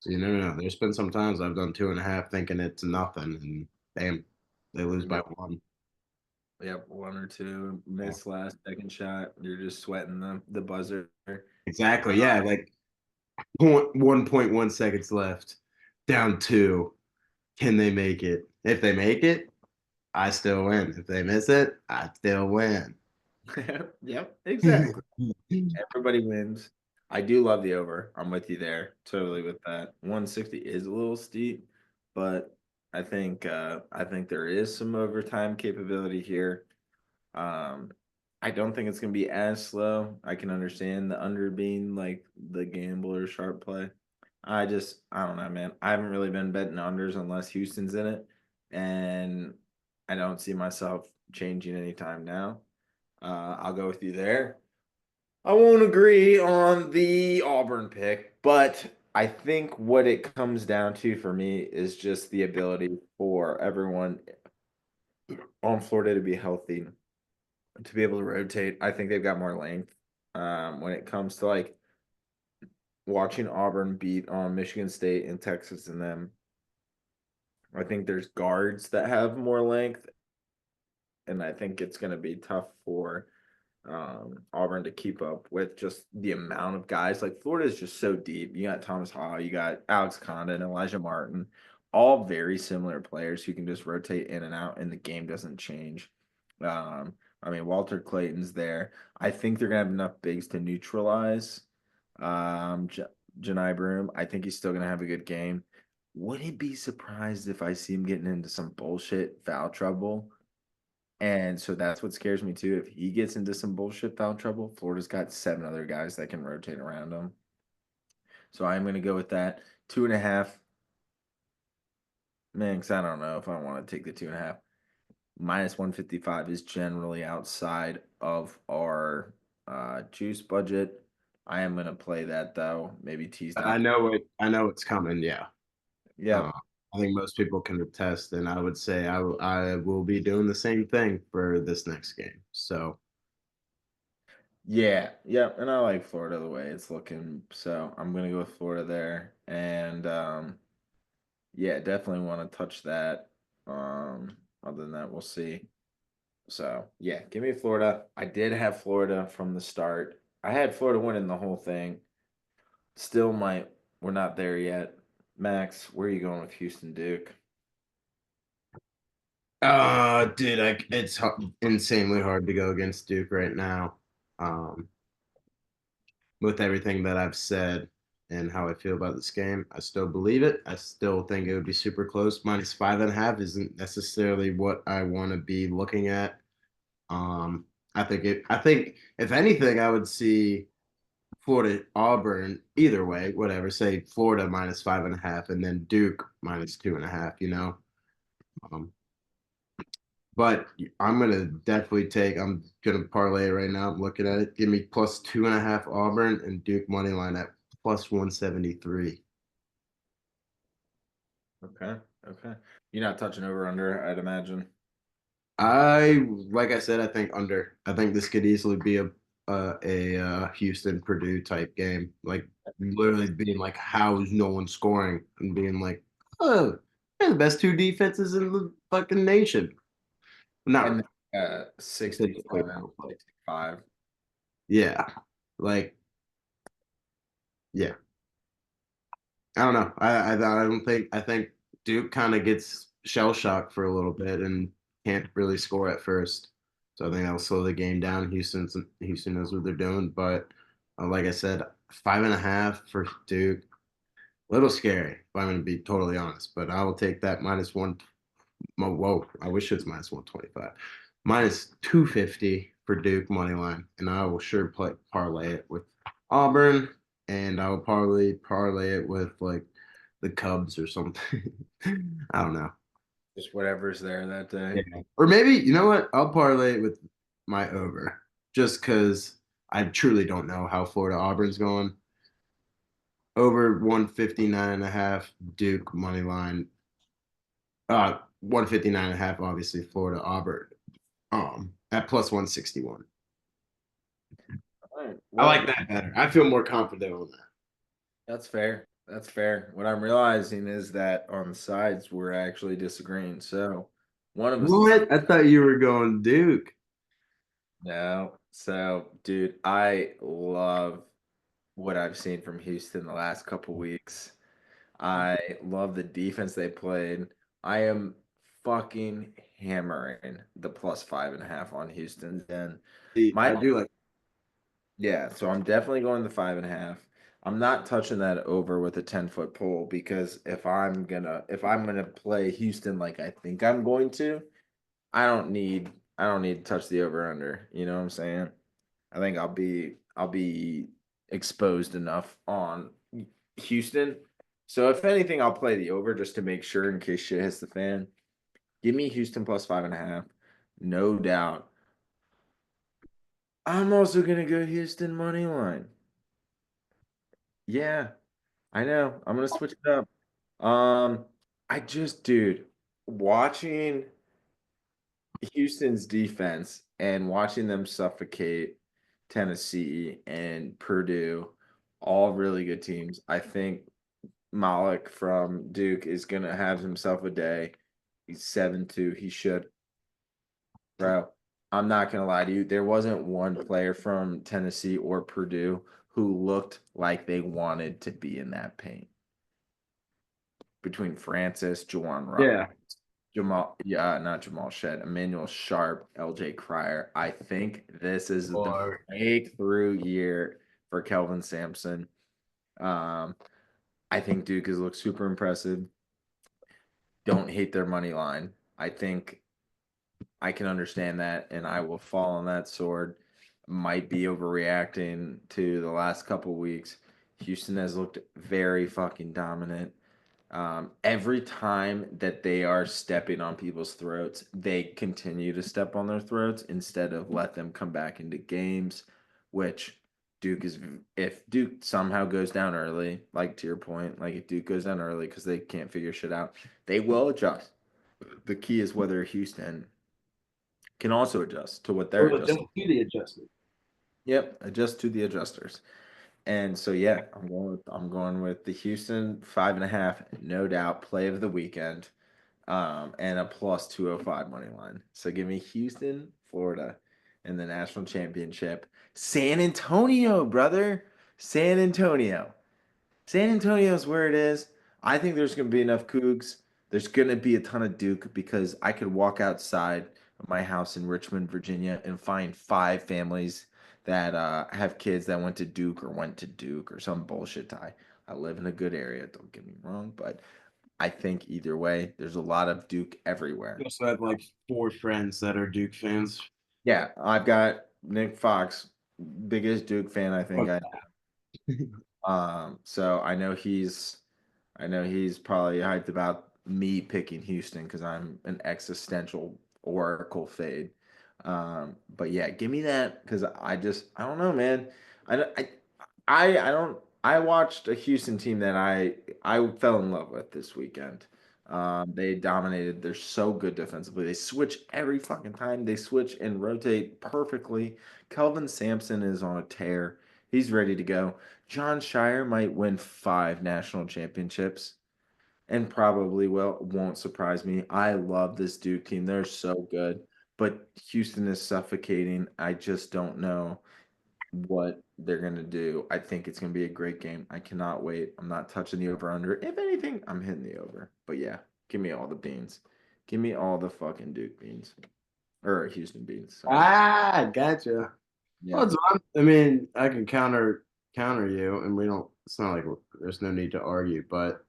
so you never know. There's been some times I've done 2.5 thinking it's nothing, and bam, they lose by Yep. one. Yep. One or two miss last second shot. You're just sweating the buzzer. Exactly. Yeah, like 1.1 seconds left, down two. Can they make it? If they make it, I still win. If they miss it, I still win. Yep. Exactly. Everybody wins. I do love the over. I'm with you there. Totally with that. 160 is a little steep, but I think there is some overtime capability here. Um, I don't think it's gonna be as slow. I can understand the under being like the gambler sharp play. I don't know, man. I haven't really been betting unders unless Houston's in it, and I don't see myself changing anytime now. I'll go with you there. I won't agree on the Auburn pick, but I think what it comes down to for me is just the ability for everyone on Florida to be healthy, to be able to rotate. I think they've got more length. When it comes to like watching Auburn beat on Michigan State and Texas and them, I think there's guards that have more length, and I think it's going to be tough for Auburn to keep up with just the amount of guys. Like Florida is just so deep. You got Thomas Hall, you got Alex Condon, Elijah Martin, all very similar players who can just rotate in and out, and the game doesn't change. Um, I mean, Walter Clayton's there. I think they're gonna have enough bigs to neutralize Janai Broom. I think he's still gonna have a good game. Wouldn't be surprised if I see him getting into some bullshit foul trouble. And so that's what scares me too. If he gets into some bullshit foul trouble, Florida's got 7 other guys that can rotate around him. So I'm going to go with that 2.5. Man, because I don't know if I want to take the 2.5. -155 is generally outside of our juice budget. I am going to play that though. Maybe tease down. I know it's coming. Yeah. Uh, Yep. I think most people can attest, and I would say I will be doing the same thing for this next game. So Yeah. Yep. And I like Florida the way it's looking. So I'm going to go with Florida there. And yeah, definitely want to touch that. Other than that, we'll see. So yeah, give me Florida. I did have Florida from the start. I had Florida winning the whole thing. Still might. We're not there yet. Max, where are you going with Houston Duke? dude, it's insanely hard to go against Duke right now. Um, with everything that I've said and how I feel about this game, I still believe it. I still think it would be super close. -5.5 isn't necessarily what I want to be looking at. I think if anything, I would see Florida Auburn either way, whatever. Say Florida -5.5, and then Duke -2.5. Um, but I'm gonna definitely take. I'm gonna parlay it right now. I'm looking at it. Give me +2.5 Auburn and Duke money line at +173. Okay. Okay. You're not touching over under, I'd imagine. Like I said, I think under. I think this could easily be a Houston Purdue type game. Like literally being like, how is no one scoring? And being like, oh, they're the best two defenses in the fucking nation. And Not 65, statistically, no, but 65. yeah, like yeah. I don't know. I don't think I think Duke kind of gets shell shocked for a little bit and can't really score at first. So I think that'll slow the game down. Houston knows what they're doing, but like I said, 5.5 for Duke, a little scary. If I'm going to be totally honest, but I will take that -1. Whoa, I wish it's -125, -250 for Duke money line, and I will sure parlay it with Auburn, and I will probably parlay it with like the Cubs or something. I don't know. Just whatever's there that Yeah. day. Or maybe you know what? I'll parlay it with my over, just because I truly don't know how Florida Auburn's going. Over 159.5 Duke money line. 159.5, obviously Florida Auburn. At +161. All right. I Well, like that better. I feel more confident on that. that's fair. That's fair. What I'm realizing is that on the sides, we're actually disagreeing. So one of us is What? I thought you were going Duke. no. So, dude, I love what I've seen from Houston the last couple weeks. I love the defense they played. I am fucking hammering the +5.5 on Houston. And my I do like. yeah, so I'm definitely going the 5.5. I'm not touching that over with a 10-foot pole because if I'm gonna play Houston like I think I'm going to, I don't need to touch the over under. You know what I'm saying? I think I'll be exposed enough on Houston. So if anything, I'll play the over just to make sure in case shit hits the fan. Give me Houston +5.5. No doubt. I'm also gonna go Houston money line. Yeah, I know. I'm gonna switch it up. I just, dude, watching Houston's defense and watching them suffocate Tennessee and Purdue, all really good teams. I think Malik from Duke is gonna have himself a day. He's 7-2. He should, bro. I'm not gonna lie to you. There wasn't one player from Tennessee or Purdue who looked like they wanted to be in that paint. Between Francis, Yeah. Jamal, yeah, not Jamal Shed, Emmanuel Sharp, LJ Cryer. I think this is the Or breakthrough year for Kelvin Sampson. Um, I think Duke has looked super impressive. Don't hate their money line. I think I can understand that, and I will fall on that sword. Might be overreacting to the last couple weeks. Houston has looked very fucking dominant. Every time that they are stepping on people's throats, they continue to step on their throats instead of let them come back into games, which Duke is, if Duke somehow goes down early, like to your point, like if Duke goes down early because they can't figure shit out, they will adjust. The key is whether Houston can also adjust to what they're Well, just adjusting. do the adjustment. Yep, adjust to the adjusters. And so yeah, I'm going with the Houston 5.5, no doubt, play of the weekend, and a plus 205 money line. So give me Houston, Florida, in the national championship. San Antonio, brother. San Antonio. San Antonio's where it is. I think there's going to be enough Cougs. There's going to be a ton of Duke because I could walk outside of my house in Richmond, Virginia, and find 5 families that have kids that went to Duke or went to Duke or some bullshit tie. I live in a good area, don't get me wrong, but I think either way, there's a lot of Duke You everywhere. also have like 4 friends that are Duke fans. Yeah, I've got Nick Fox, biggest Duke fan I think Fuck I so I know he's probably hyped about me picking Houston because I'm an existential Oracle fade. But yeah, give me that because I don't know, man. I don't- I don't I watched a Houston team that I fell in love with this weekend. They dominated. They're so good defensively. They switch every fucking time. They switch and rotate perfectly. Kelvin Sampson is on a tear. He's ready to go. John Shire might win 5 national championships and probably will. Won't surprise me. I love this Duke team. They're so good, but Houston is suffocating. I just don't know what they're gonna do. I think it's gonna be a great game. I cannot wait. I'm not touching the over under. If anything, I'm hitting the over. But yeah, give me all the beans. Give me all the fucking Duke beans or Houston beans. Sorry. Gotcha. Yeah, Well, I mean, I can counter you, and we don't. It's not like there's no need to argue, but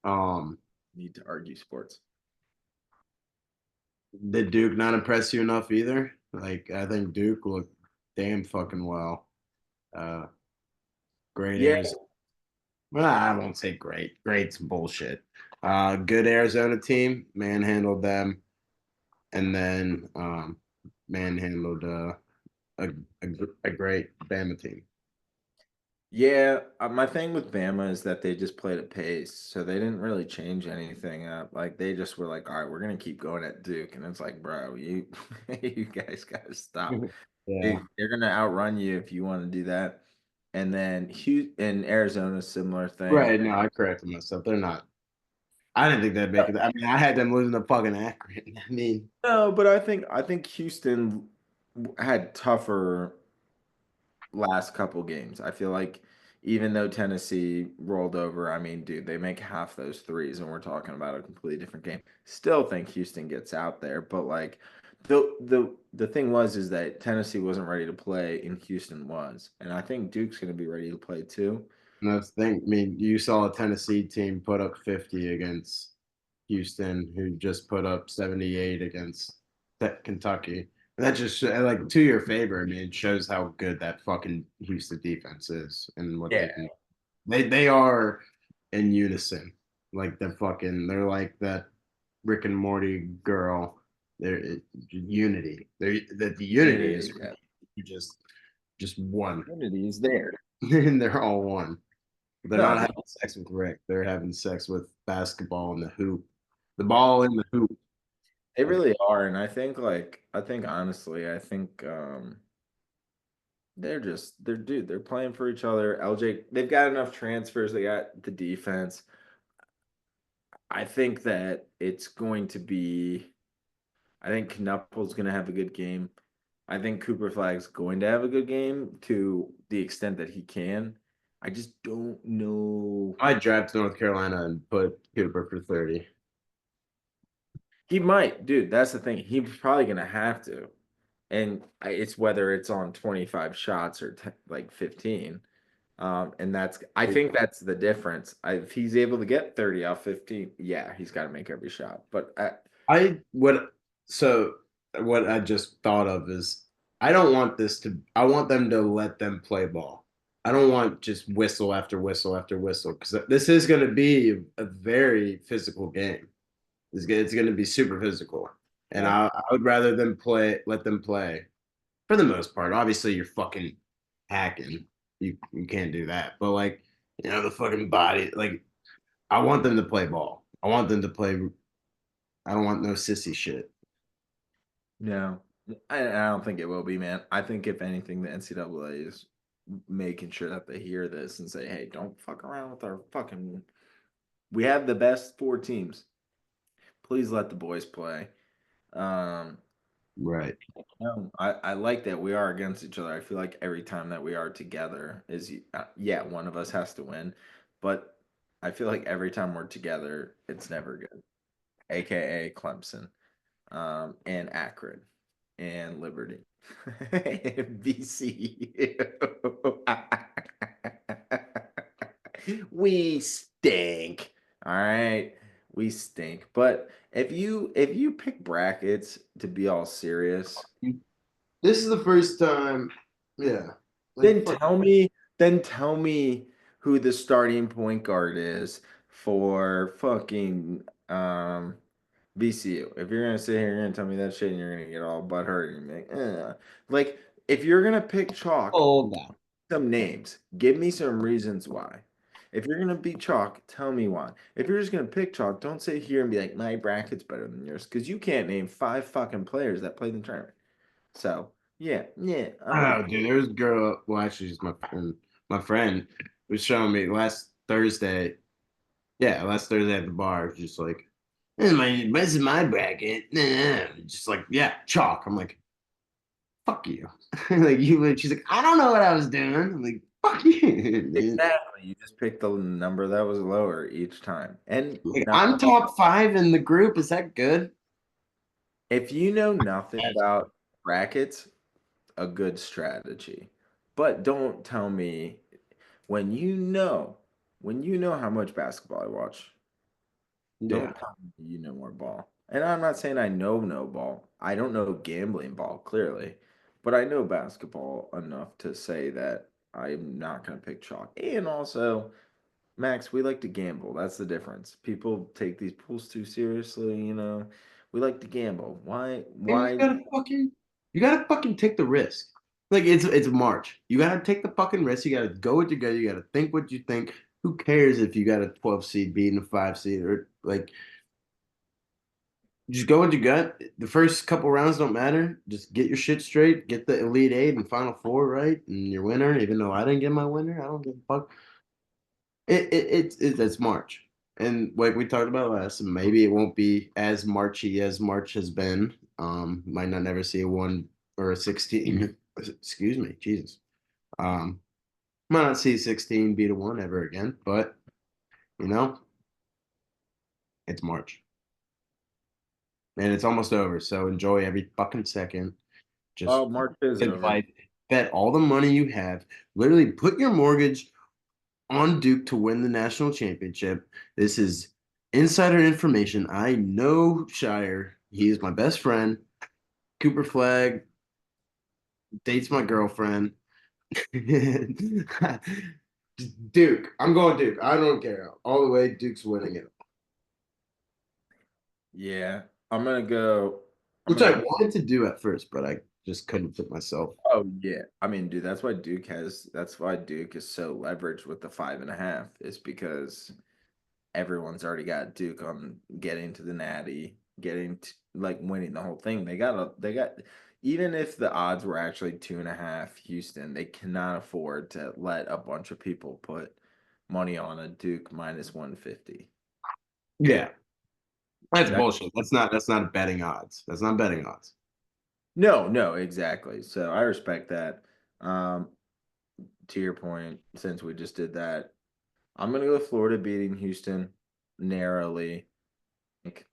um, need to argue sports. did Duke not impress you enough either? Like, I think Duke looked damn fucking well. Uh, great Yeah, Arizona. Well, I won't say great. Great's bullshit. Good Arizona team, manhandled them, and then manhandled a, a a great Bama team. yeah, my thing with Bama is that they just played at pace, so they didn't really change anything up. Like they just were like, "All right, we're gonna keep going at Duke," and it's like, bro, you you guys gotta stop. Yeah. They're gonna outrun you if you want to do that. And then Hugh in Arizona, similar thing. Right. No, I corrected myself. They're not. I didn't think they'd make it. I mean, I had them losing to fucking Akron. I mean, No, but I think Houston had tougher last couple games. I feel like even though Tennessee rolled over, I mean, dude, they make half those threes, and we're talking about a completely different game. Still think Houston gets out there, but like the thing was is that Tennessee wasn't ready to play, and Houston was, and I think Duke's going to be ready to play too. that's the thing. I mean, you saw a Tennessee team put up 50 against Houston, who just put up 78 against Kentucky. And that just like to your favor. I mean, it shows how good that fucking Houston defense is and what they Yeah, can. They are in unison. Like they're like that Rick and Morty girl. They're unity. The unity unity is is yeah, you just one. unity is there. And they're all one. They're No, not having sex with Rick. They're having sex with basketball in the hoop. The ball in the hoop. they Like really are, and I think honestly, I think they're dude, they're playing for each other. LJ, they've got enough transfers. They got the defense. I think that it's going to be. I think Knupple's going to have a good game. I think Cooper Flag's going to have a good game to the extent that he can. I just don't know. I draft North Carolina and put Cooper for 30. He might, dude. That's the thing. He's probably going to have to, and it's whether it's on 25 shots or like 15. And I think that's the difference. If he's able to get 30 off 15, yeah, he's got to make every shot. But I would so what I just thought of is I don't want this to. I want them to let them play ball. I don't want just whistle after whistle after whistle because this is going to be a very physical game. It's going to be super physical, and Yeah. I would rather them play, let them play for the most part. Obviously, you're fucking hacking. You can't do that, but like the fucking body. Like I want them to play ball. I want them to play. I don't want no sissy shit. No, I don't think it will be, man. I think if anything, the NCAA is making sure that they hear this and say, "Hey, don't fuck around with our fucking. We have the best four teams. Please let the boys play." Um, Right. no, I like that we are against each other. I feel like every time that we are together is, yeah, one of us has to win, but I feel like every time we're together, it's never good. AKA Clemson, and Akron, and Liberty, and BC. We stink. All right. We stink. But if you pick brackets to be all serious, This is the first time. Yeah. Like then fuck. tell me who the starting point guard is for fucking VCU. If you're gonna sit here and tell me that shit and you're gonna get all butthurt and be like, like if you're gonna pick chalk, Hold on. some names. Give me some reasons why. If you're gonna be chalk, tell me why. If you're just gonna pick chalk, don't sit here and be like, my bracket's better than yours, because you can't name five fucking players that played in the tournament. So yeah, yeah, I'm Oh, good. dude, there was a girl. Well, actually, she's my friend. My friend was showing me last Thursday. Yeah, last Thursday at the bar. Just like, this is my bracket. Nah. Just like, yeah, chalk. I'm like, fuck you. Like you. She's like, I don't know what I was doing. I'm like, fuck you, dude. Exactly. You just picked the number that was lower each time. And Like, now, I'm top five in the group. Is that good? if you know nothing about brackets, a good strategy. But don't tell me when you know how much basketball I watch. Yeah. Don't tell me you know more ball. And I'm not saying I know no ball. I don't know gambling ball clearly, but I know basketball enough to say that I'm not going to pick chalk. And also, Max, we like to gamble. That's the difference. People take these pools too seriously. We like to gamble. Why? And Why? you gotta fucking take the risk. Like it's March. You gotta take the fucking risk. You gotta go with your gut. You gotta think what you think. Who cares if you got a 12 seed beating a 5 seed or like just go with your gut. The first couple rounds don't matter. Just get your shit straight. Get the Elite Eight and Final Four right, and your winner. Even though I didn't get my winner, I don't give a fuck. It's March, and like we talked about last, maybe it won't be as Marchy as March has been. Might not never see a 1 or a 16. Excuse me, Jesus. Um, might not see 16 beat a one ever again, but you know, it's March and it's almost over. So enjoy every fucking second. Just Oh, March is live over. life. Bet all the money you have. Literally put your mortgage on Duke to win the national championship. This is insider information. I know Shire. He is my best friend. Cooper Flag dates my girlfriend. Duke. I'm going Duke. I don't care. All the way, Duke's winning it. Yeah, I'm gonna go. I'm Which gonna I go. wanted to do at first, but I just couldn't fit myself. Oh yeah, I mean, dude, that's why Duke has. That's why Duke is so leveraged with the 5.5. Is because everyone's already got Duke on getting to the Natty, getting to, like winning the whole thing. They got even if the odds were actually 2.5 Houston, they cannot afford to let a bunch of people put money on a Duke minus 150. Yeah, that's That bullshit. That's not betting odds. That's not betting odds. no, no, exactly. So I respect that. Um, to your point, since we just did that, I'm gonna go Florida beating Houston narrowly. Think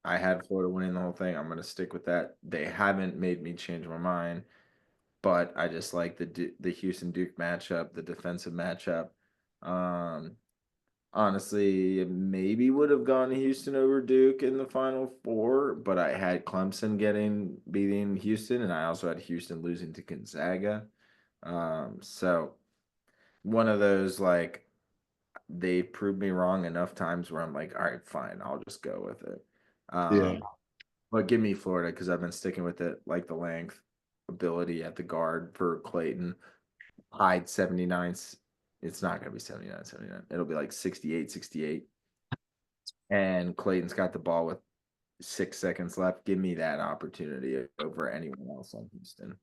I had Florida winning the whole thing. I'm gonna stick with that. They haven't made me change my mind, but I just like the Houston Duke matchup, the defensive matchup. Um, Honestly, maybe would have gone to Houston over Duke in the Final Four, but I had Clemson beating Houston, and I also had Houston losing to Gonzaga. So one of those like they proved me wrong enough times where I'm like, all right, fine, I'll just go with it. Yeah. But give me Florida because I've been sticking with it, like the length, ability at the guard for Clayton. Hide 79. It's not going to be 79, 79. It'll be like 68, 68. And Clayton's got the ball with 6 seconds left. Give me that opportunity over anyone else on Houston.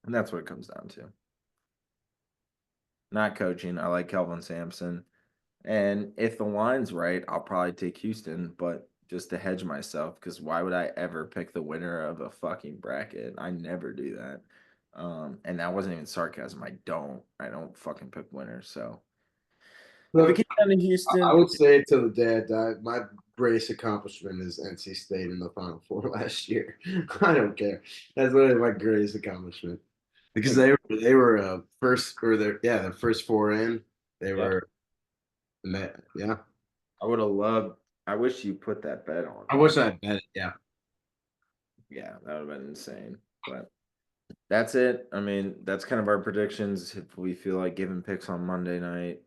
And that's what it comes down to. Not coaching. I like Kelvin Sampson. And if the line's right, I'll probably take Houston, but just to hedge myself, because why would I ever pick the winner of a fucking bracket? I never do that. And that wasn't even sarcasm. I don't fucking pick winners. So if it Look, came down to I Houston, would say it till the day I die. My greatest accomplishment is NC State in the Final Four last year. I don't care. That's literally my greatest accomplishment because like, they were first or the first four in. They yeah, were yeah. I would have loved. I wish you put that bet on I me. wish I had bet it. Yeah. Yeah, that would have been insane. But that's it. I mean, that's kind of our predictions. If we feel like giving picks on Monday night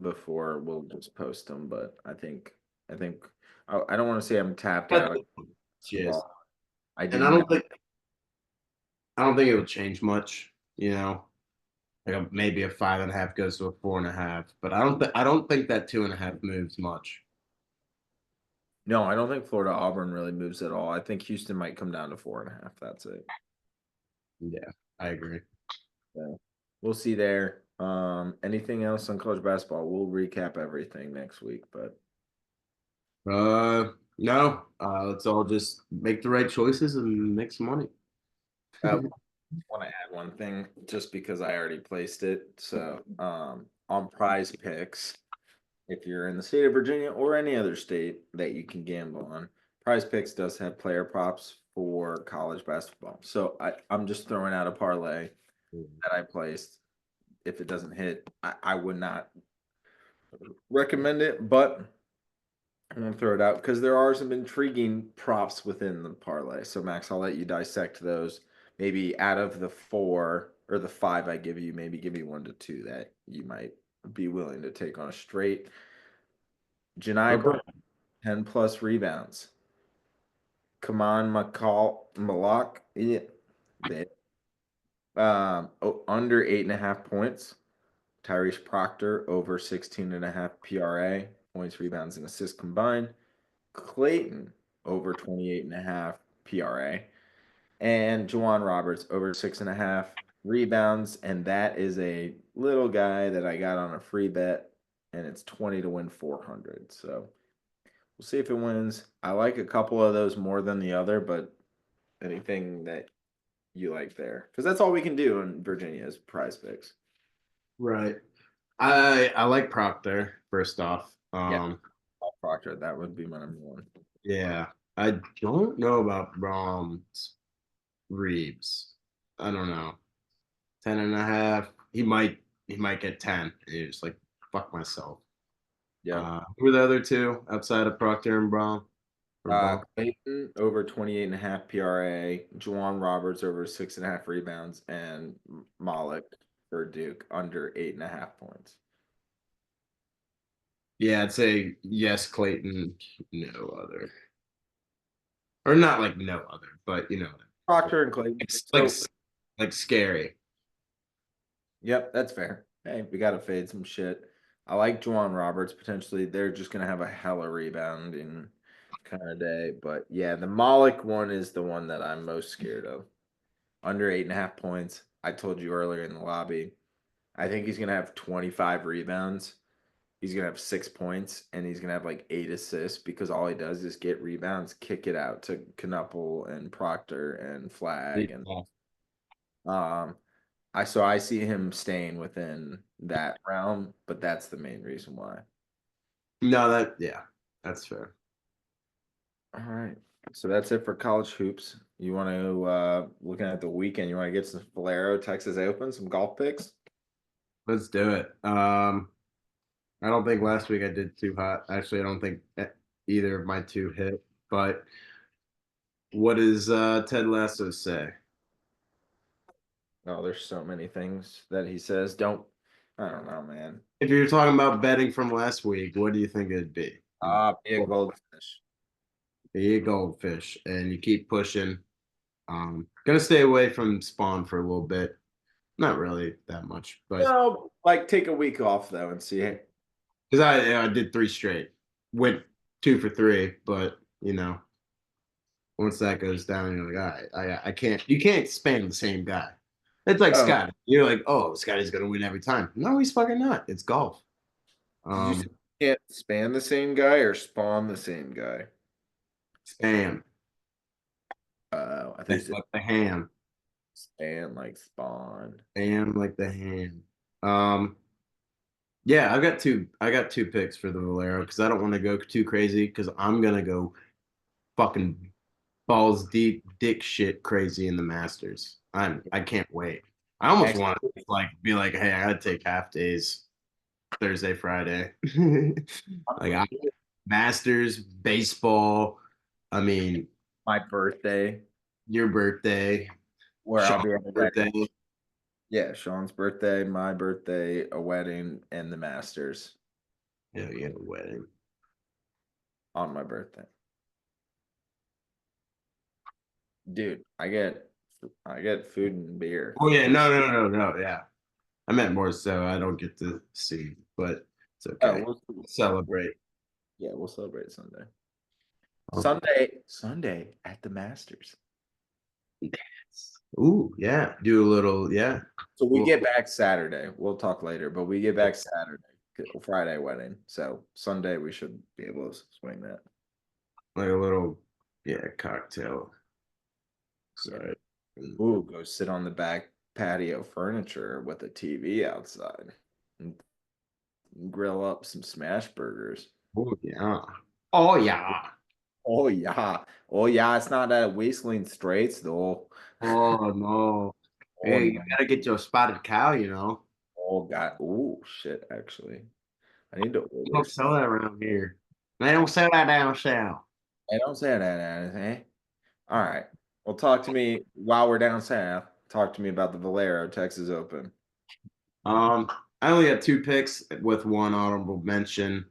before, we'll just post them. But I think I don't want to say I'm tapped out of Yes. basketball. I And did not. I don't think it would change much. Like maybe a 5.5 goes to a 4.5, but I don't think that 2.5 moves much. No, I don't think Florida Auburn really moves at all. I think Houston might come down to 4.5. That's it. Yeah, I agree. Yeah. We'll see there. Anything else on college basketball? We'll recap everything next week. But No, let's all just make the right choices and make some money. I want to add one thing just because I already placed it. So on prize picks. If you're in the state of Virginia or any other state that you can gamble on, Prize Picks does have player props for college basketball. So I'm just throwing out a parlay that I placed. If it doesn't hit, I would not recommend it, but I'm gonna throw it out because there are some intriguing props within the parlay. So Max, I'll let you dissect those. Maybe out of the four or the five I give you, maybe give me one to two that you might be willing to take on a straight. Janai Okay. Brown, 10 plus rebounds. Kaman Malak, yeah, they, under 8.5 points. Tyrese Proctor over 16.5 PRA, points, rebounds, and assists combined. Clayton over 28.5 PRA. And Juwan Roberts over 6.5 rebounds. And that is a little guy that I got on a free bet, and it's 20 to win 400. So we'll see if it wins. I like a couple of those more than the other, but anything that you like there? Because that's all we can do in Virginia is prize picks. Right. I like Proctor first off. Yeah, Paul Proctor, that would be my number one. Yeah. I don't know about Brahms Reeves. I don't know. 10.5. He might get 10. And you're just like, fuck myself. Yep. Who are the other two outside of Proctor and Brown? Or Braun? Clayton over 28.5 PRA, Juwan Roberts over 6.5 rebounds, and Malik for Duke under 8.5 points. Yeah, I'd say yes, Clayton, no other. Or not like no other, but Proctor and Clayton. like So, like scary. yep, that's fair. Hey, we got to fade some shit. I like Juwan Roberts potentially. They're just going to have a hella rebounding kind of day. But yeah, the Malik one is the one that I'm most scared of. Under 8.5 points. I told you earlier in the lobby. I think he's gonna have 25 rebounds. He's gonna have 6 points, and he's gonna have like 8 assists because all he does is get rebounds, kick it out to Knuppel and Proctor and Flag, and Yeah. um, I see him staying within that realm, but that's the main reason why. No, yeah, that's fair. All right, so that's it for college hoops. You want to looking at the weekend? You want to get some Valero Texas Open, some golf picks? Let's do it. I don't think last week I did too hot. Actually, I don't think either of my two hit. But what does Ted Lasso say? Oh, there's so many things that he says. Don't. I don't know, man. If you're talking about betting from last week, what do you think it'd be? Be a goldfish. Be a goldfish, and you keep pushing. Gonna stay away from Spawn for a little bit. Not really that much, but No, like take a week off though and see. because I did three straight, went 2 for 3, but once that goes down, you're like, all right, I can't. You can't spam the same guy. It's like Oh, Scott. You're like, oh, Scotty's gonna win every time. No, he's fucking not. It's golf. did you say Um, you can't span the same guy or spawn the same guy? spam. I think you That's said like the ham. span like spawn. Spam like the ham. Um, yeah, I got two picks for the Valero because I don't want to go too crazy because I'm gonna go fucking balls deep dick shit crazy in the Masters. I can't wait. I almost Next, want to like be like, hey, I gotta take half days Thursday, Friday. Like Masters, baseball. I mean, my birthday, your birthday, where I'll Sean's be at a birthday. wedding. Yeah, Sean's birthday, my birthday, a wedding, and the Masters Yeah, you have a wedding. on my birthday. Dude, I get food and beer. Oh yeah, no. Yeah, I meant more so. I don't get to see, but it's Oh, okay. we'll Celebrate. yeah, we'll celebrate Sunday. Um, Sunday at the Masters. ooh, yeah. Do a little, yeah. So we Well, get back Saturday. We'll talk later, but we get back Saturday, Friday wedding. So Sunday we should be able to swing that. like a little, yeah, cocktail. Yeah. Sorry. Ooh, go sit on the back patio furniture with a TV outside and grill up some smash burgers. Oh yeah. Oh yeah. Oh yeah. Oh yeah, it's not at Whistling Straits though. Oh no. Oh Hey, you no. gotta get your spotted cow. Oh god. Oh shit, actually. I need to You order don't some. sell that around here. They don't sell that down south. I don't say that, eh? All right. Well, talk to me while we're down south. Talk to me about the Valero Texas Open. Um, I only got two picks with one honorable mention.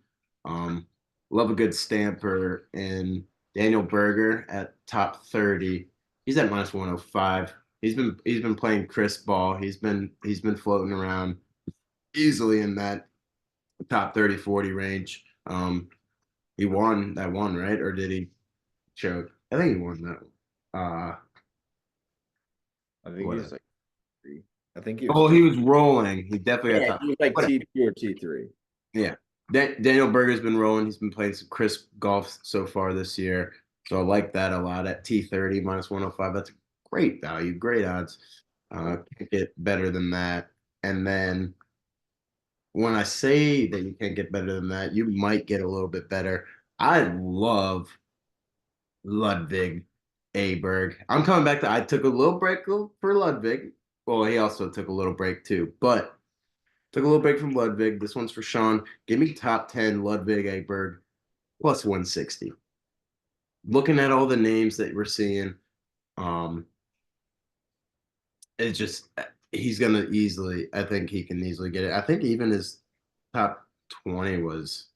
Um, love a good stamper in Daniel Berger at top 30. He's at minus 105. He's been playing crisp ball. He's been floating around easily in that top 30 40 range. He won that one, right? Or did he choke? I think he won that one. I think he was Whatever. like three. I think he was Oh, he T. was rolling. He definitely got Yeah, top. he was like Whatever. T2 or T3. Yeah. Daniel Berger's been rolling. He's been playing some crisp golf so far this year. So I like that a lot at T30 minus 105. That's a great value, great odds. Can't get better than that. And then when I say that you can't get better than that, you might get a little bit better. I love Ludwig Aberg. I'm coming back to I took a little break for Ludwig. Well, he also took a little break too, but took a little break from Ludwig. This one's for Sean. Give me top 10 Ludwig Aberg plus 160. Looking at all the names that we're seeing, um, it's just he's gonna easily. I think he can easily get it. I think even his top 20 was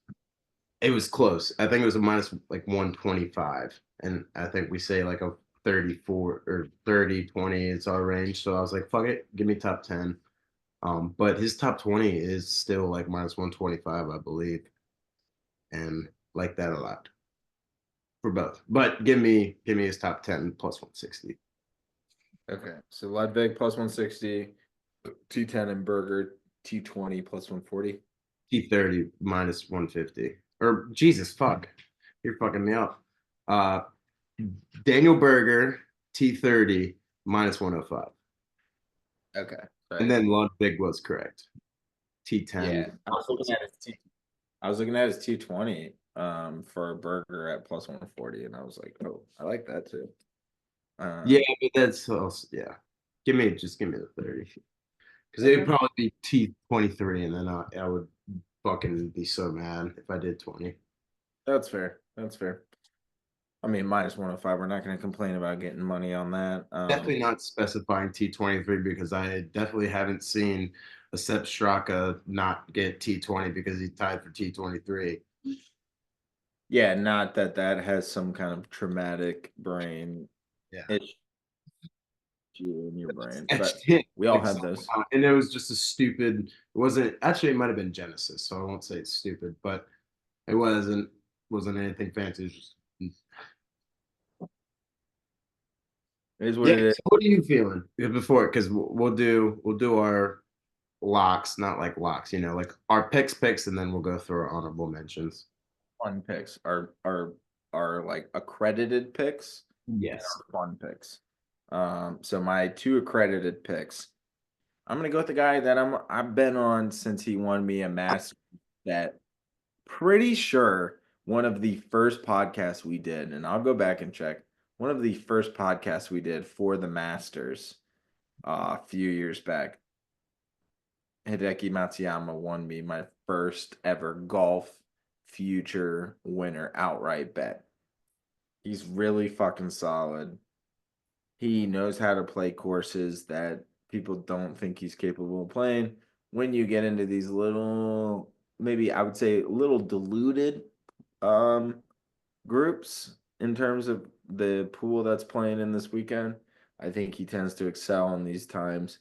it was close. I think it was a minus like 125, and I think we say like a 34 or 30-20 is our range. So I was like, fuck it, give me top 10. But his top 20 is still like minus 125, I believe, and like that a lot for both. But give me his top 10 plus 160. Okay. So Ludwig plus 160, T10 and Burger T20 plus 140. T30 minus 150. Or Jesus fuck. You're fucking me up. Uh Daniel Berger, T30 minus 105. Okay. And Right. then Ludwig was correct. Yeah. T10 plus 160. I was looking at his T20 for a burger at plus 140, and I was like, oh, I like that too. Yeah, Um, but that's also, yeah. Just give me the 30. Because it would okay. probably be T23, and then I would fucking be so mad if I did 20. That's fair. That's fair. I mean, minus 105. We're not going to complain about getting money on that. Definitely not specifying T23 because I definitely haven't seen a Sepp Straka not get T20 because he tied for T23. Yeah, not that that has some kind of traumatic brain Yeah. issue in your brain, Etched but in, we all like, have those. and it was just a stupid. It wasn't actually. It might have been Genesis, so I won't say it's stupid, but it wasn't anything fancy. It was just It is what yeah. it is. So what are you feeling before? Because we'll do our locks, not like locks, like our picks, and then we'll go through our honorable mentions. Fun picks are like accredited picks and Yes. our fun picks. So my two accredited picks. I'm gonna go with the guy that I've been on since he won me a master bet. Pretty sure one of the first podcasts we did, and I'll go back and check. One of the first podcasts we did for the Masters a few years back. Hideki Matsuyama won me my first ever golf future winner outright bet. He's really fucking solid. He knows how to play courses that people don't think he's capable of playing. When you get into these little, maybe I would say little diluted um groups in terms of the pool that's playing in this weekend, I think he tends to excel in these times.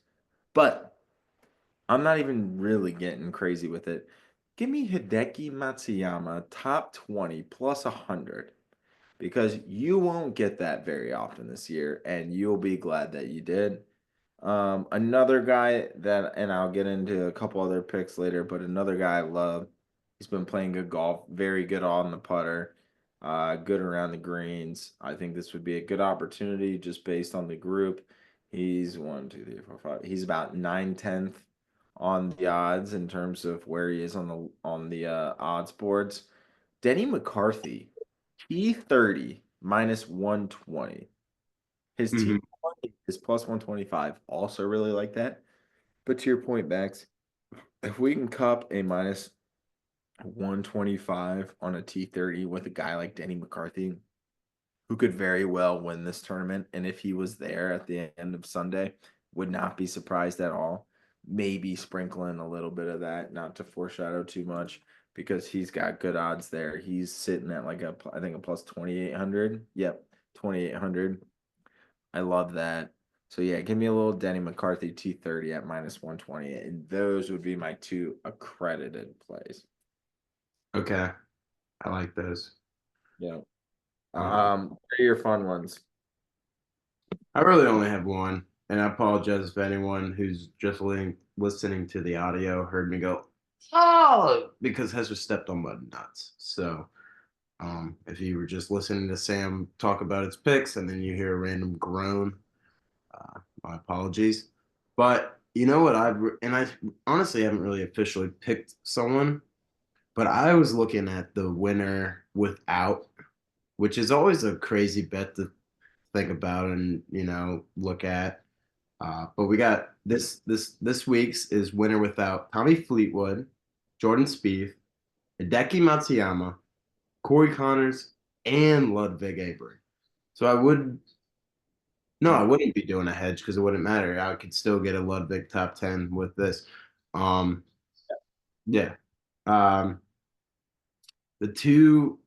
But I'm not even really getting crazy with it. Give me Hideki Matsuyama top 20 plus 100 because you won't get that very often this year, and you'll be glad that you did. Another guy that, and I'll get into a couple other picks later, but another guy I love. He's been playing good golf, very good on the putter, good around the greens. I think this would be a good opportunity just based on the group. He's one, two, three, four, five. He's about 9/10 on the odds in terms of where he is on the odds boards. Denny McCarthy, T30 minus 120. His Mhm. T20 is plus 125. Also really like that. But to your point, Max, if we can cup a minus 125 on a T30 with a guy like Denny McCarthy, who could very well win this tournament, and if he was there at the end of Sunday, would not be surprised at all. Maybe sprinkling a little bit of that, not to foreshadow too much, because he's got good odds there. He's sitting at like I think a plus 2,800. Yep, 2,800. I love that. So yeah, give me a little Denny McCarthy 230 at minus 120. And those would be my two accredited plays. Okay, I like those. Yeah. Um, What are your fun ones? I really only have one, and I apologize if anyone who's just listening to the audio heard me go, oh, because Hezra stepped on my nuts. So, if you were just listening to Sam talk about his picks and then you hear a random groan, my apologies. But you know what? I honestly haven't really officially picked someone, but I was looking at the winner without, which is always a crazy bet to think about and look at. But we got this week's is winner without Tommy Fleetwood, Jordan Spieth, Hideki Matsuyama, Corey Connors, and Ludwig Aberg. So I Hmm. wouldn't be doing a hedge because it wouldn't matter. I could still get a Ludwig top 10 with this. Um, yeah. Um, the two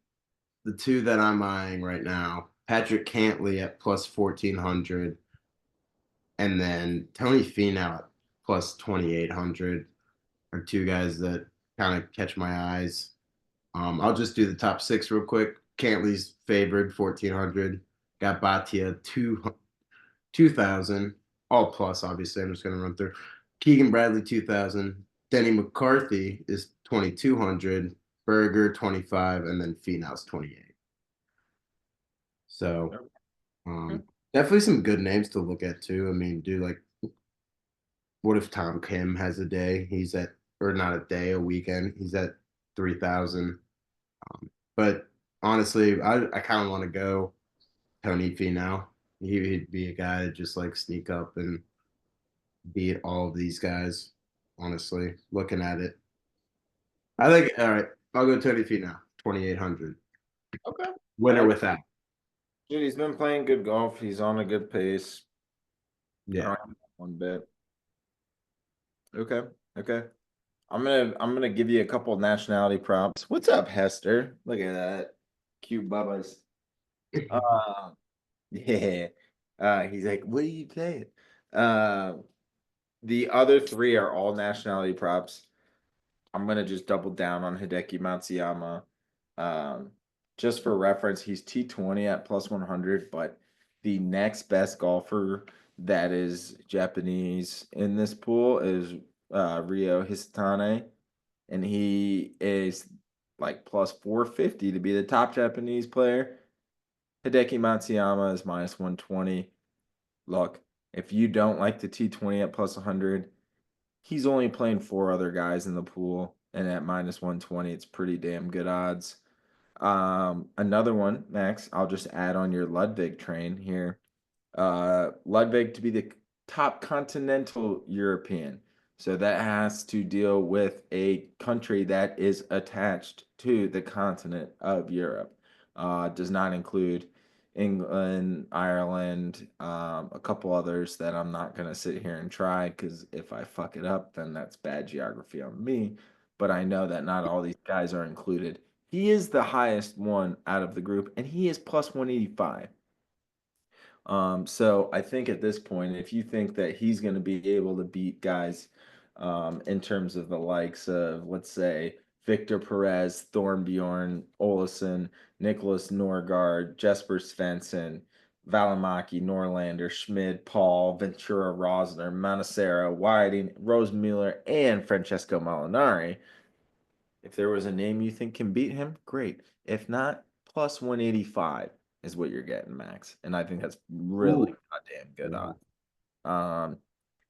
the two that I'm eyeing right now, Patrick Cantley at plus 1400, and then Tony Finau at plus 2800 are two guys that kind of catch my eyes. I'll just do the top six real quick. Cantley's favored 1400. Got Batia 2000, all plus obviously. I'm just gonna run through. Keegan Bradley 2000. Denny McCarthy is 2200. Berger 25, and then Finau's 28. So Okay. definitely some good names to look at too. I mean, do like what if Tom Kim has a day? He's at or not a day, a weekend. He's at 3,000. But honestly, I kind of want to go Tony Finau. He'd be a guy to just like sneak up and beat all of these guys. Honestly, looking at it. I think all right. I'll go Tony Finau, 2,800. Okay. I Winner like without. Dude, he's been playing good golf. He's on a good pace. I Yeah. don't like that one bit. Okay. Okay. I'm gonna give you a couple of nationality props. What's up, Hester? Look at that. Cute bubbas. Uh yeah. He's like, what are you playing? Uh the other three are all nationality props. I'm gonna just double down on Hideki Matsuyama. Um, just for reference, he's T20 at plus 100, but the next best golfer that is Japanese in this pool is Ryo Hisatane, and he is like plus 450 to be the top Japanese player. Hideki Matsuyama is minus 120. Look, if you don't like the T20 at plus 100, he's only playing four other guys in the pool, and at minus 120, it's pretty damn good odds. Another one, Max, I'll just add on your Ludwig train here. Ludwig to be the top continental European. So that has to deal with a country that is attached to the continent of Europe. Does not include England, Ireland, a couple others that I'm not going to sit here and try because if I fuck it up, then that's bad geography on me. But I know that not all these guys are included. He is the highest one out of the group, and he is plus 185. So I think at this point, if you think that he's going to be able to beat guys in terms of the likes of, let's say, Victor Perez, Thornbjorn, Olesen, Nicholas Norgard, Jesper Svensson, Valimaki, Norlander, Schmid, Paul, Ventura, Rosner, Manacera, Whiting, Rose Mueller, and Francesco Molinari, if there was a name you think can beat him, great. If not, plus 185 is what you're getting, Max. And I think that's Ooh. really goddamn good odds. Wow. Um,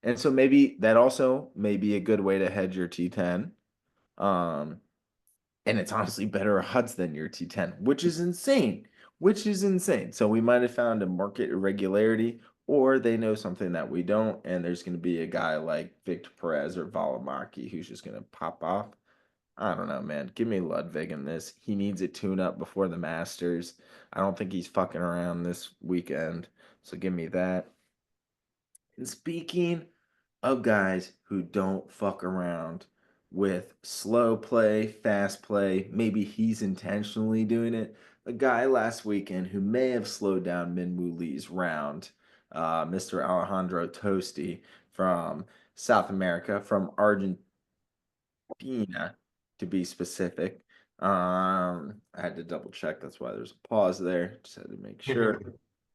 and so maybe that also may be a good way to hedge your T10. Um, and it's honestly better odds than your T10, which is insane. Which is insane. So we might have found a market irregularity, or they know something that we don't, and there's going to be a guy like Victor Perez or Valimaki who's just going to pop off. I don't know, man. Give me Ludwig in this. He needs a tune up before the Masters. I don't think he's fucking around this weekend. So give me that. And speaking of guys who don't fuck around with slow play, fast play, maybe he's intentionally doing it. A guy last weekend who may have slowed down Minwoo Lee's round, Mr. Alejandro Tosti from South America, from Argentina to be specific. I had to double check. That's why there's a pause there. Just had to make sure.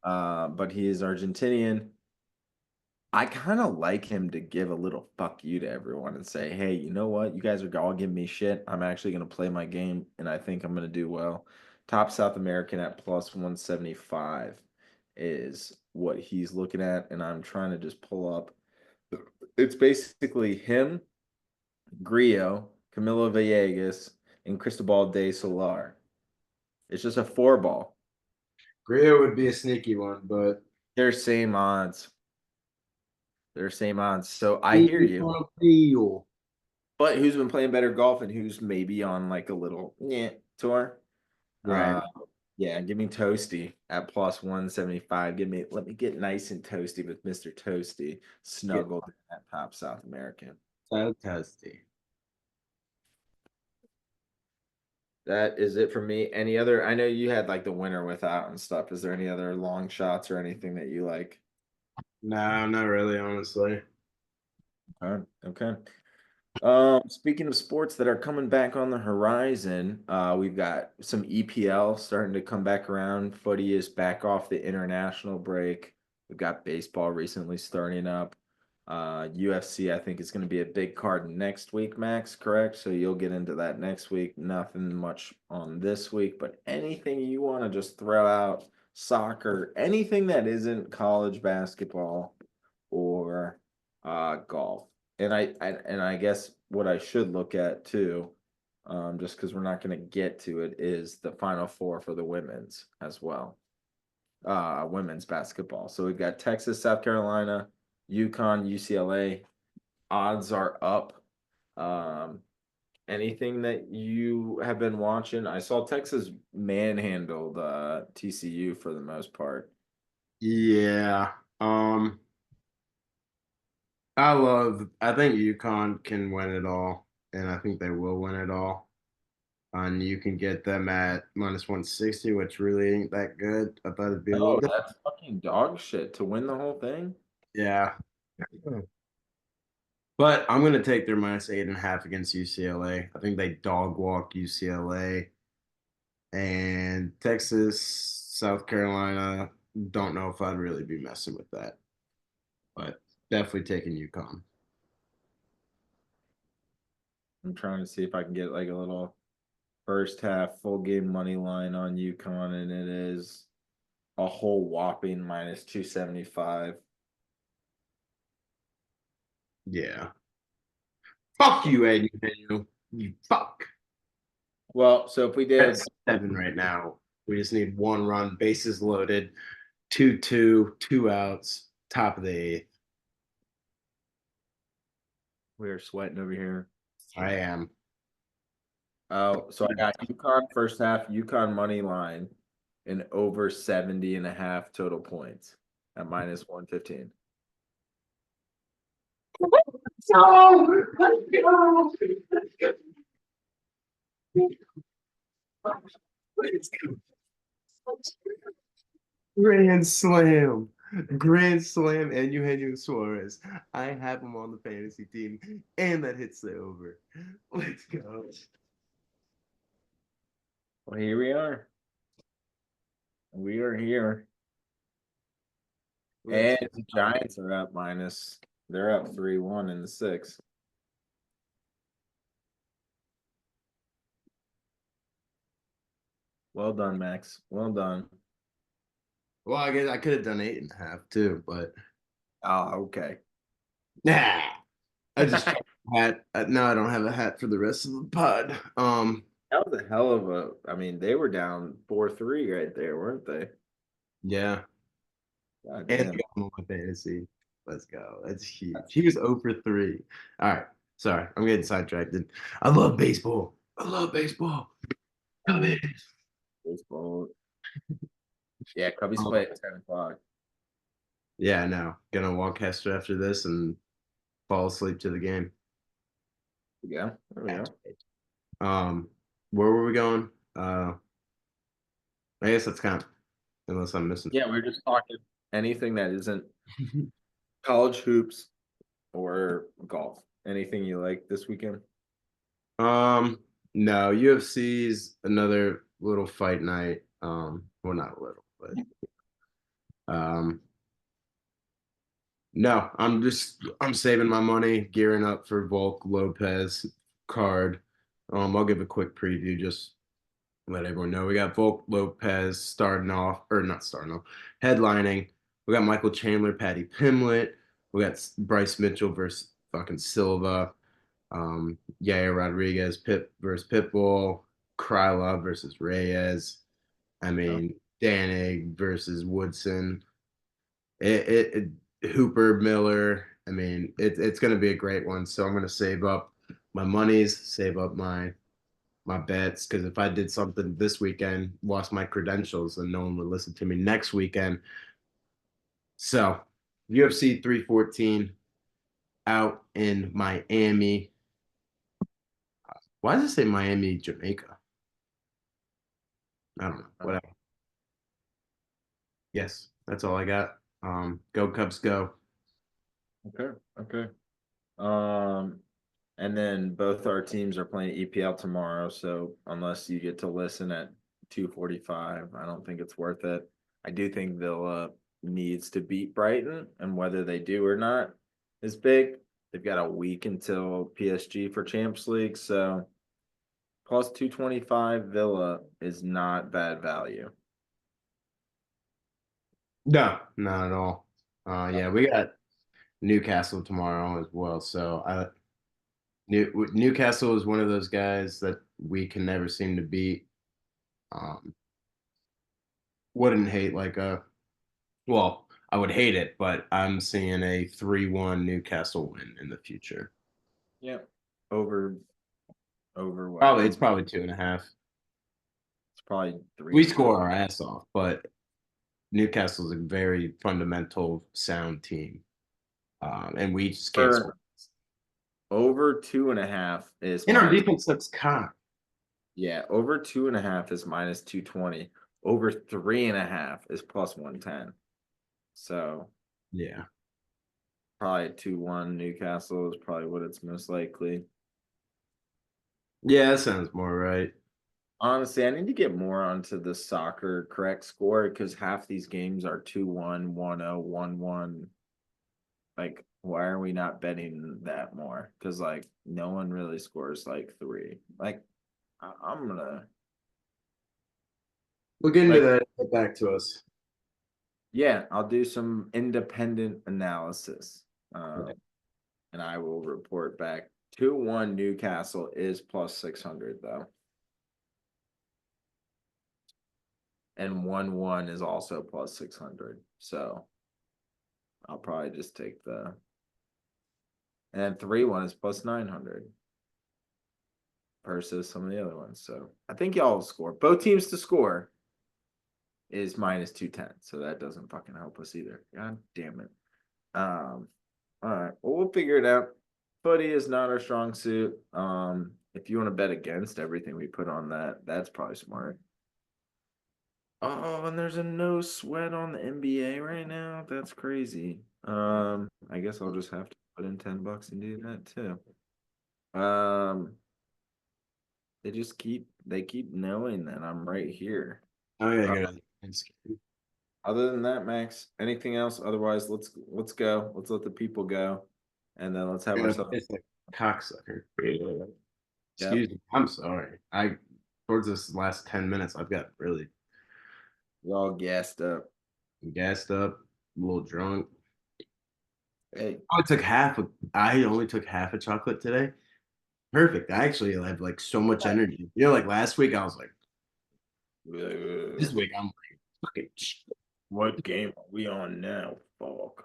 But he is Argentinian. I kind of like him to give a little fuck you to everyone and say, hey, you know what? You guys are all giving me shit. I'm actually going to play my game and I think I'm going to do well. Top South American at plus 175 is what he's looking at. And I'm trying to just pull up. It's basically him, Grillo, Camilo Villegas, and Cristobal de Solar. It's just a four ball. Grio would be a sneaky one, but They're same odds. They're same odds. So I hear you. Grio. But who's been playing better golf and who's maybe on like a little tour? Right. Uh yeah, give me Toasty at plus 175. Let me get nice and toasty with Mr. Toasty Get snuggled in that top South American. so toasty. That is it for me. Any other? I know you had like the winner without and stuff. Is there any other long shots or anything that you like? No, not really, honestly. Okay. Speaking of sports that are coming back on the horizon, we've got some EPL starting to come back around. Footy is back off the international break. We've got baseball recently starting up. UFC, I think, is going to be a big card next week, Max, correct? So you'll get into that next week. Nothing much on this week, but anything you want to just throw out, soccer, anything that isn't college basketball or golf. And I guess what I should look at too, just because we're not going to get to it, is the Final Four for the women's as well. Women's basketball. So we've got Texas, South Carolina, UConn, UCLA. Odds are up. Um, Anything that you have been watching? I saw Texas manhandled TCU for the most part. Yeah. I think UConn can win it all, and I think they will win it all. And you can get them at -160, which really ain't that good. I thought it'd be a little Oh, different. that's fucking dog shit to win the whole thing. Yeah. But I'm gonna take their -8.5 against UCLA. I think they dog walk UCLA and Texas, South Carolina. Don't know if I'd really be messing with that, but definitely taking UConn. I'm trying to see if I can get like a little first half full game money line on UConn, and it is a whole whopping -275. Yeah. Fuck you, Ed. You fuck. Well, so if we did, That's 7 right now. We just need one run, bases loaded, 2-2, two outs, top of the eighth. we are sweating over here. I am. Oh, so I got UConn first half, UConn money line, and over 70.5 total points at -115. No, let's go. Let's go. Grand slam. Grand slam and Eugenio Suarez. I have him on the fantasy team, and that hits the over. Let's go. Well, here we are. We are here. Let's And go. the Giants are up minus. They're up 3-1 in the sixth. Well done, Max. Well done. Well, I guess I could have done 8.5 too, but Oh, okay. nah. I just hat. Now I don't have a hat for the rest of the pod. That was a hell of a. I mean, they were down 4-3 right there, weren't they? Yeah. God And I damn. got him on my fantasy. Let's go. That's huge. He was 0 for 3. All right. Sorry, I'm getting sidetracked. I love baseball. I love baseball. Come in. Baseball. Yeah, Cubbies Um, play at 10 o'clock. yeah, I know. Gonna walk Hester after this and fall asleep to the game. Yeah, there we go. Um, where were we going? I guess that's kind of unless I'm missing. Yeah, we are just talking anything that isn't college hoops or golf. Anything you like this weekend? Um, no, UFC's another little fight night. Well, not a little, but um, no, I'm saving my money, gearing up for Volk Lopez card. I'll give a quick preview, just let everyone know. We got Volk Lopez starting off, or not starting off, headlining. We got Michael Chandler, Patty Pimlet. We got Bryce Mitchell versus fucking Silva. Yair Rodriguez, Pip versus Pitbull. Krylov versus Reyes. I Yeah. mean, Danig versus Woodson. Hooper Miller. I mean, it's going to be a great one. So I'm going to save up my monies, save up my bets, because if I did something this weekend, lost my credentials, and no one would listen to me next weekend. So UFC 314 out in Miami. Why does it say Miami, Jamaica? I don't know. Whatever. Yes, that's all I got. Go Cubs, go. Okay. Okay. Um, and then both our teams are playing EPL tomorrow, so unless you get to listen at 2:45, I don't think it's worth it. I do think Villa needs to beat Brighton, and whether they do or not is big. They've got a week until PSG for Champions League, so plus 225 Villa is not bad value. No, not at all. Yeah, we got Newcastle tomorrow as well. So Newcastle is one of those guys that we can never seem to beat. Um, wouldn't hate like a well, I would hate it, but I'm seeing a 3-1 Newcastle win in the future. Yeah. Over Over what? Probably it's probably 2.5. It's probably three We and a half. score our ass off, but Newcastle's a very fundamental, sound team, and we just can't score. Over 2.5 is And our minus. defense looks cock. Yeah, over 2.5 is minus 220. Over 3.5 is plus 110. So Yeah, probably 2-1 Newcastle is probably what it's most likely. yeah, that sounds more right. Honestly, I need to get more onto the soccer correct score because half these games are 2-1, 1-0, 1-1. Like, why are we not betting that more? Because like no one really scores like three. Like, I'm gonna We'll get into like, that. Get back to us. yeah, I'll do some independent analysis. Yeah. And I will report back. 2-1 Newcastle is plus 600 though. And 1-1 is also plus 600. So I'll probably just take the, and then 3-1 is plus 900 versus some of the other ones. So I think y'all will score. Both teams to score is minus 210. So that doesn't fucking help us either. God damn it. All right. Well, we'll figure it out. Footy is not our strong suit. If you want to bet against everything we put on that, that's probably smart. Oh, and there's a no sweat on the NBA right now. That's crazy. I guess I'll just have to put in $10 and do that too. Um, they keep knowing that I'm right here. Oh yeah, Uh, good. Other than that, Max, anything else? Otherwise, let's go. Let's let the people go, and then let's have ourselves. It's like cocksucker. Yep, Excuse me. I'm sorry. I towards this last 10 minutes, I've got really we're all gassed up. gassed up, a little drunk. Hey, I only took half a chocolate today. Perfect. I actually have like so much energy. Like last week I was like, this week I'm like fucking what game are we on now? Fuck.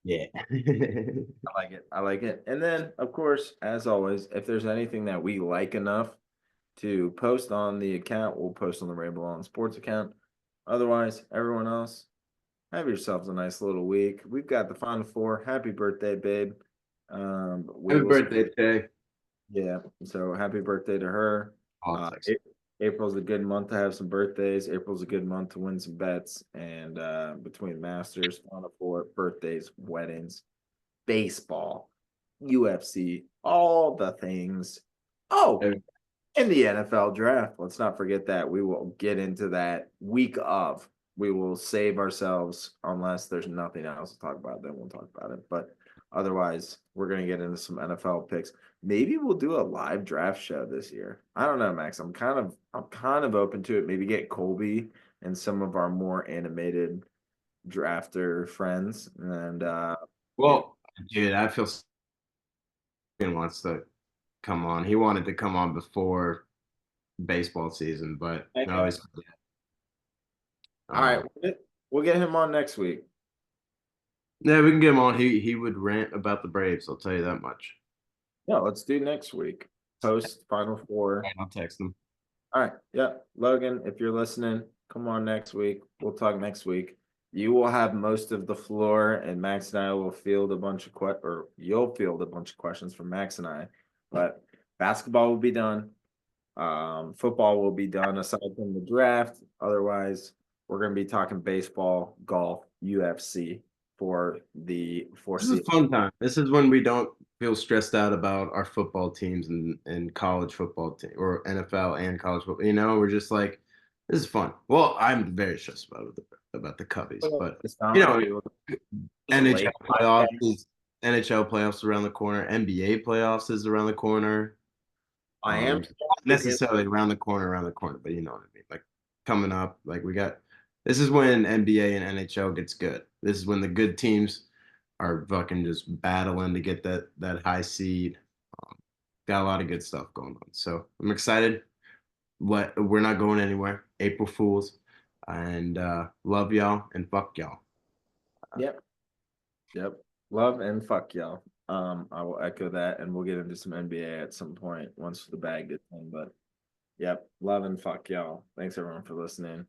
yeah. I like it. I like it. And then, of course, as always, if there's anything that we like enough to post on the account, we'll post on the Rainbow on Sports account. Otherwise, everyone else, have yourselves a nice little week. We've got the Final Four. Happy birthday, babe. We Happy will, birthday today. yeah. So happy birthday to her. Uh, Politics. A- April's a good month to have some birthdays. April's a good month to win some bets. And between Masters, Final Four, birthdays, weddings, baseball, UFC, all the things. Oh, and the NFL draft. Let's not forget that. We will get into that week of. We will save ourselves unless there's nothing else to talk about. Then we'll talk about it. But otherwise, we're gonna get into some NFL picks. Maybe we'll do a live draft show this year. I don't know, Max. I'm kind of open to it. Maybe get Colby and some of our more animated drafter friends, and yeah, Well, dude, I feel wants to come on. He wanted to come on before baseball season, but hang no, out. he's All right, um we'll get him on next week. yeah, we can get him on. He would rant about the Braves, I'll tell you that much. No, let's do next week. Post Final Four. Right, I'll text him. All right. Yeah. Logan, if you're listening, come on next week. We'll talk next week. You will have most of the floor, and Max and I will field a bunch of or you'll field a bunch of questions from Max and I. But basketball will be done. Football will be done aside from the draft. Otherwise, we're gonna be talking baseball, golf, UFC for the This is a foreseeable. fun time. This is when we don't feel stressed out about our football teams and college football team or NFL and college football. We're just like, this is fun. Well, I'm very stressed about the Cubbies, but It's you not know, really just NHL late. playoffs is NHL playoffs around the corner. NBA playoffs is around the corner. I am Not necessarily around the corner, but you know what I mean. Like coming up, like this is when NBA and NHL gets good. This is when the good teams are fucking just battling to get that high seed. Um, got a lot of good stuff going on. So I'm excited. We're not going anywhere. April Fools, and love y'all and fuck y'all. Yep. Yep. Love and fuck y'all. I will echo that, and we'll get into some NBA at some point once the bag gets in. But yep, love and fuck y'all. Thanks everyone for listening.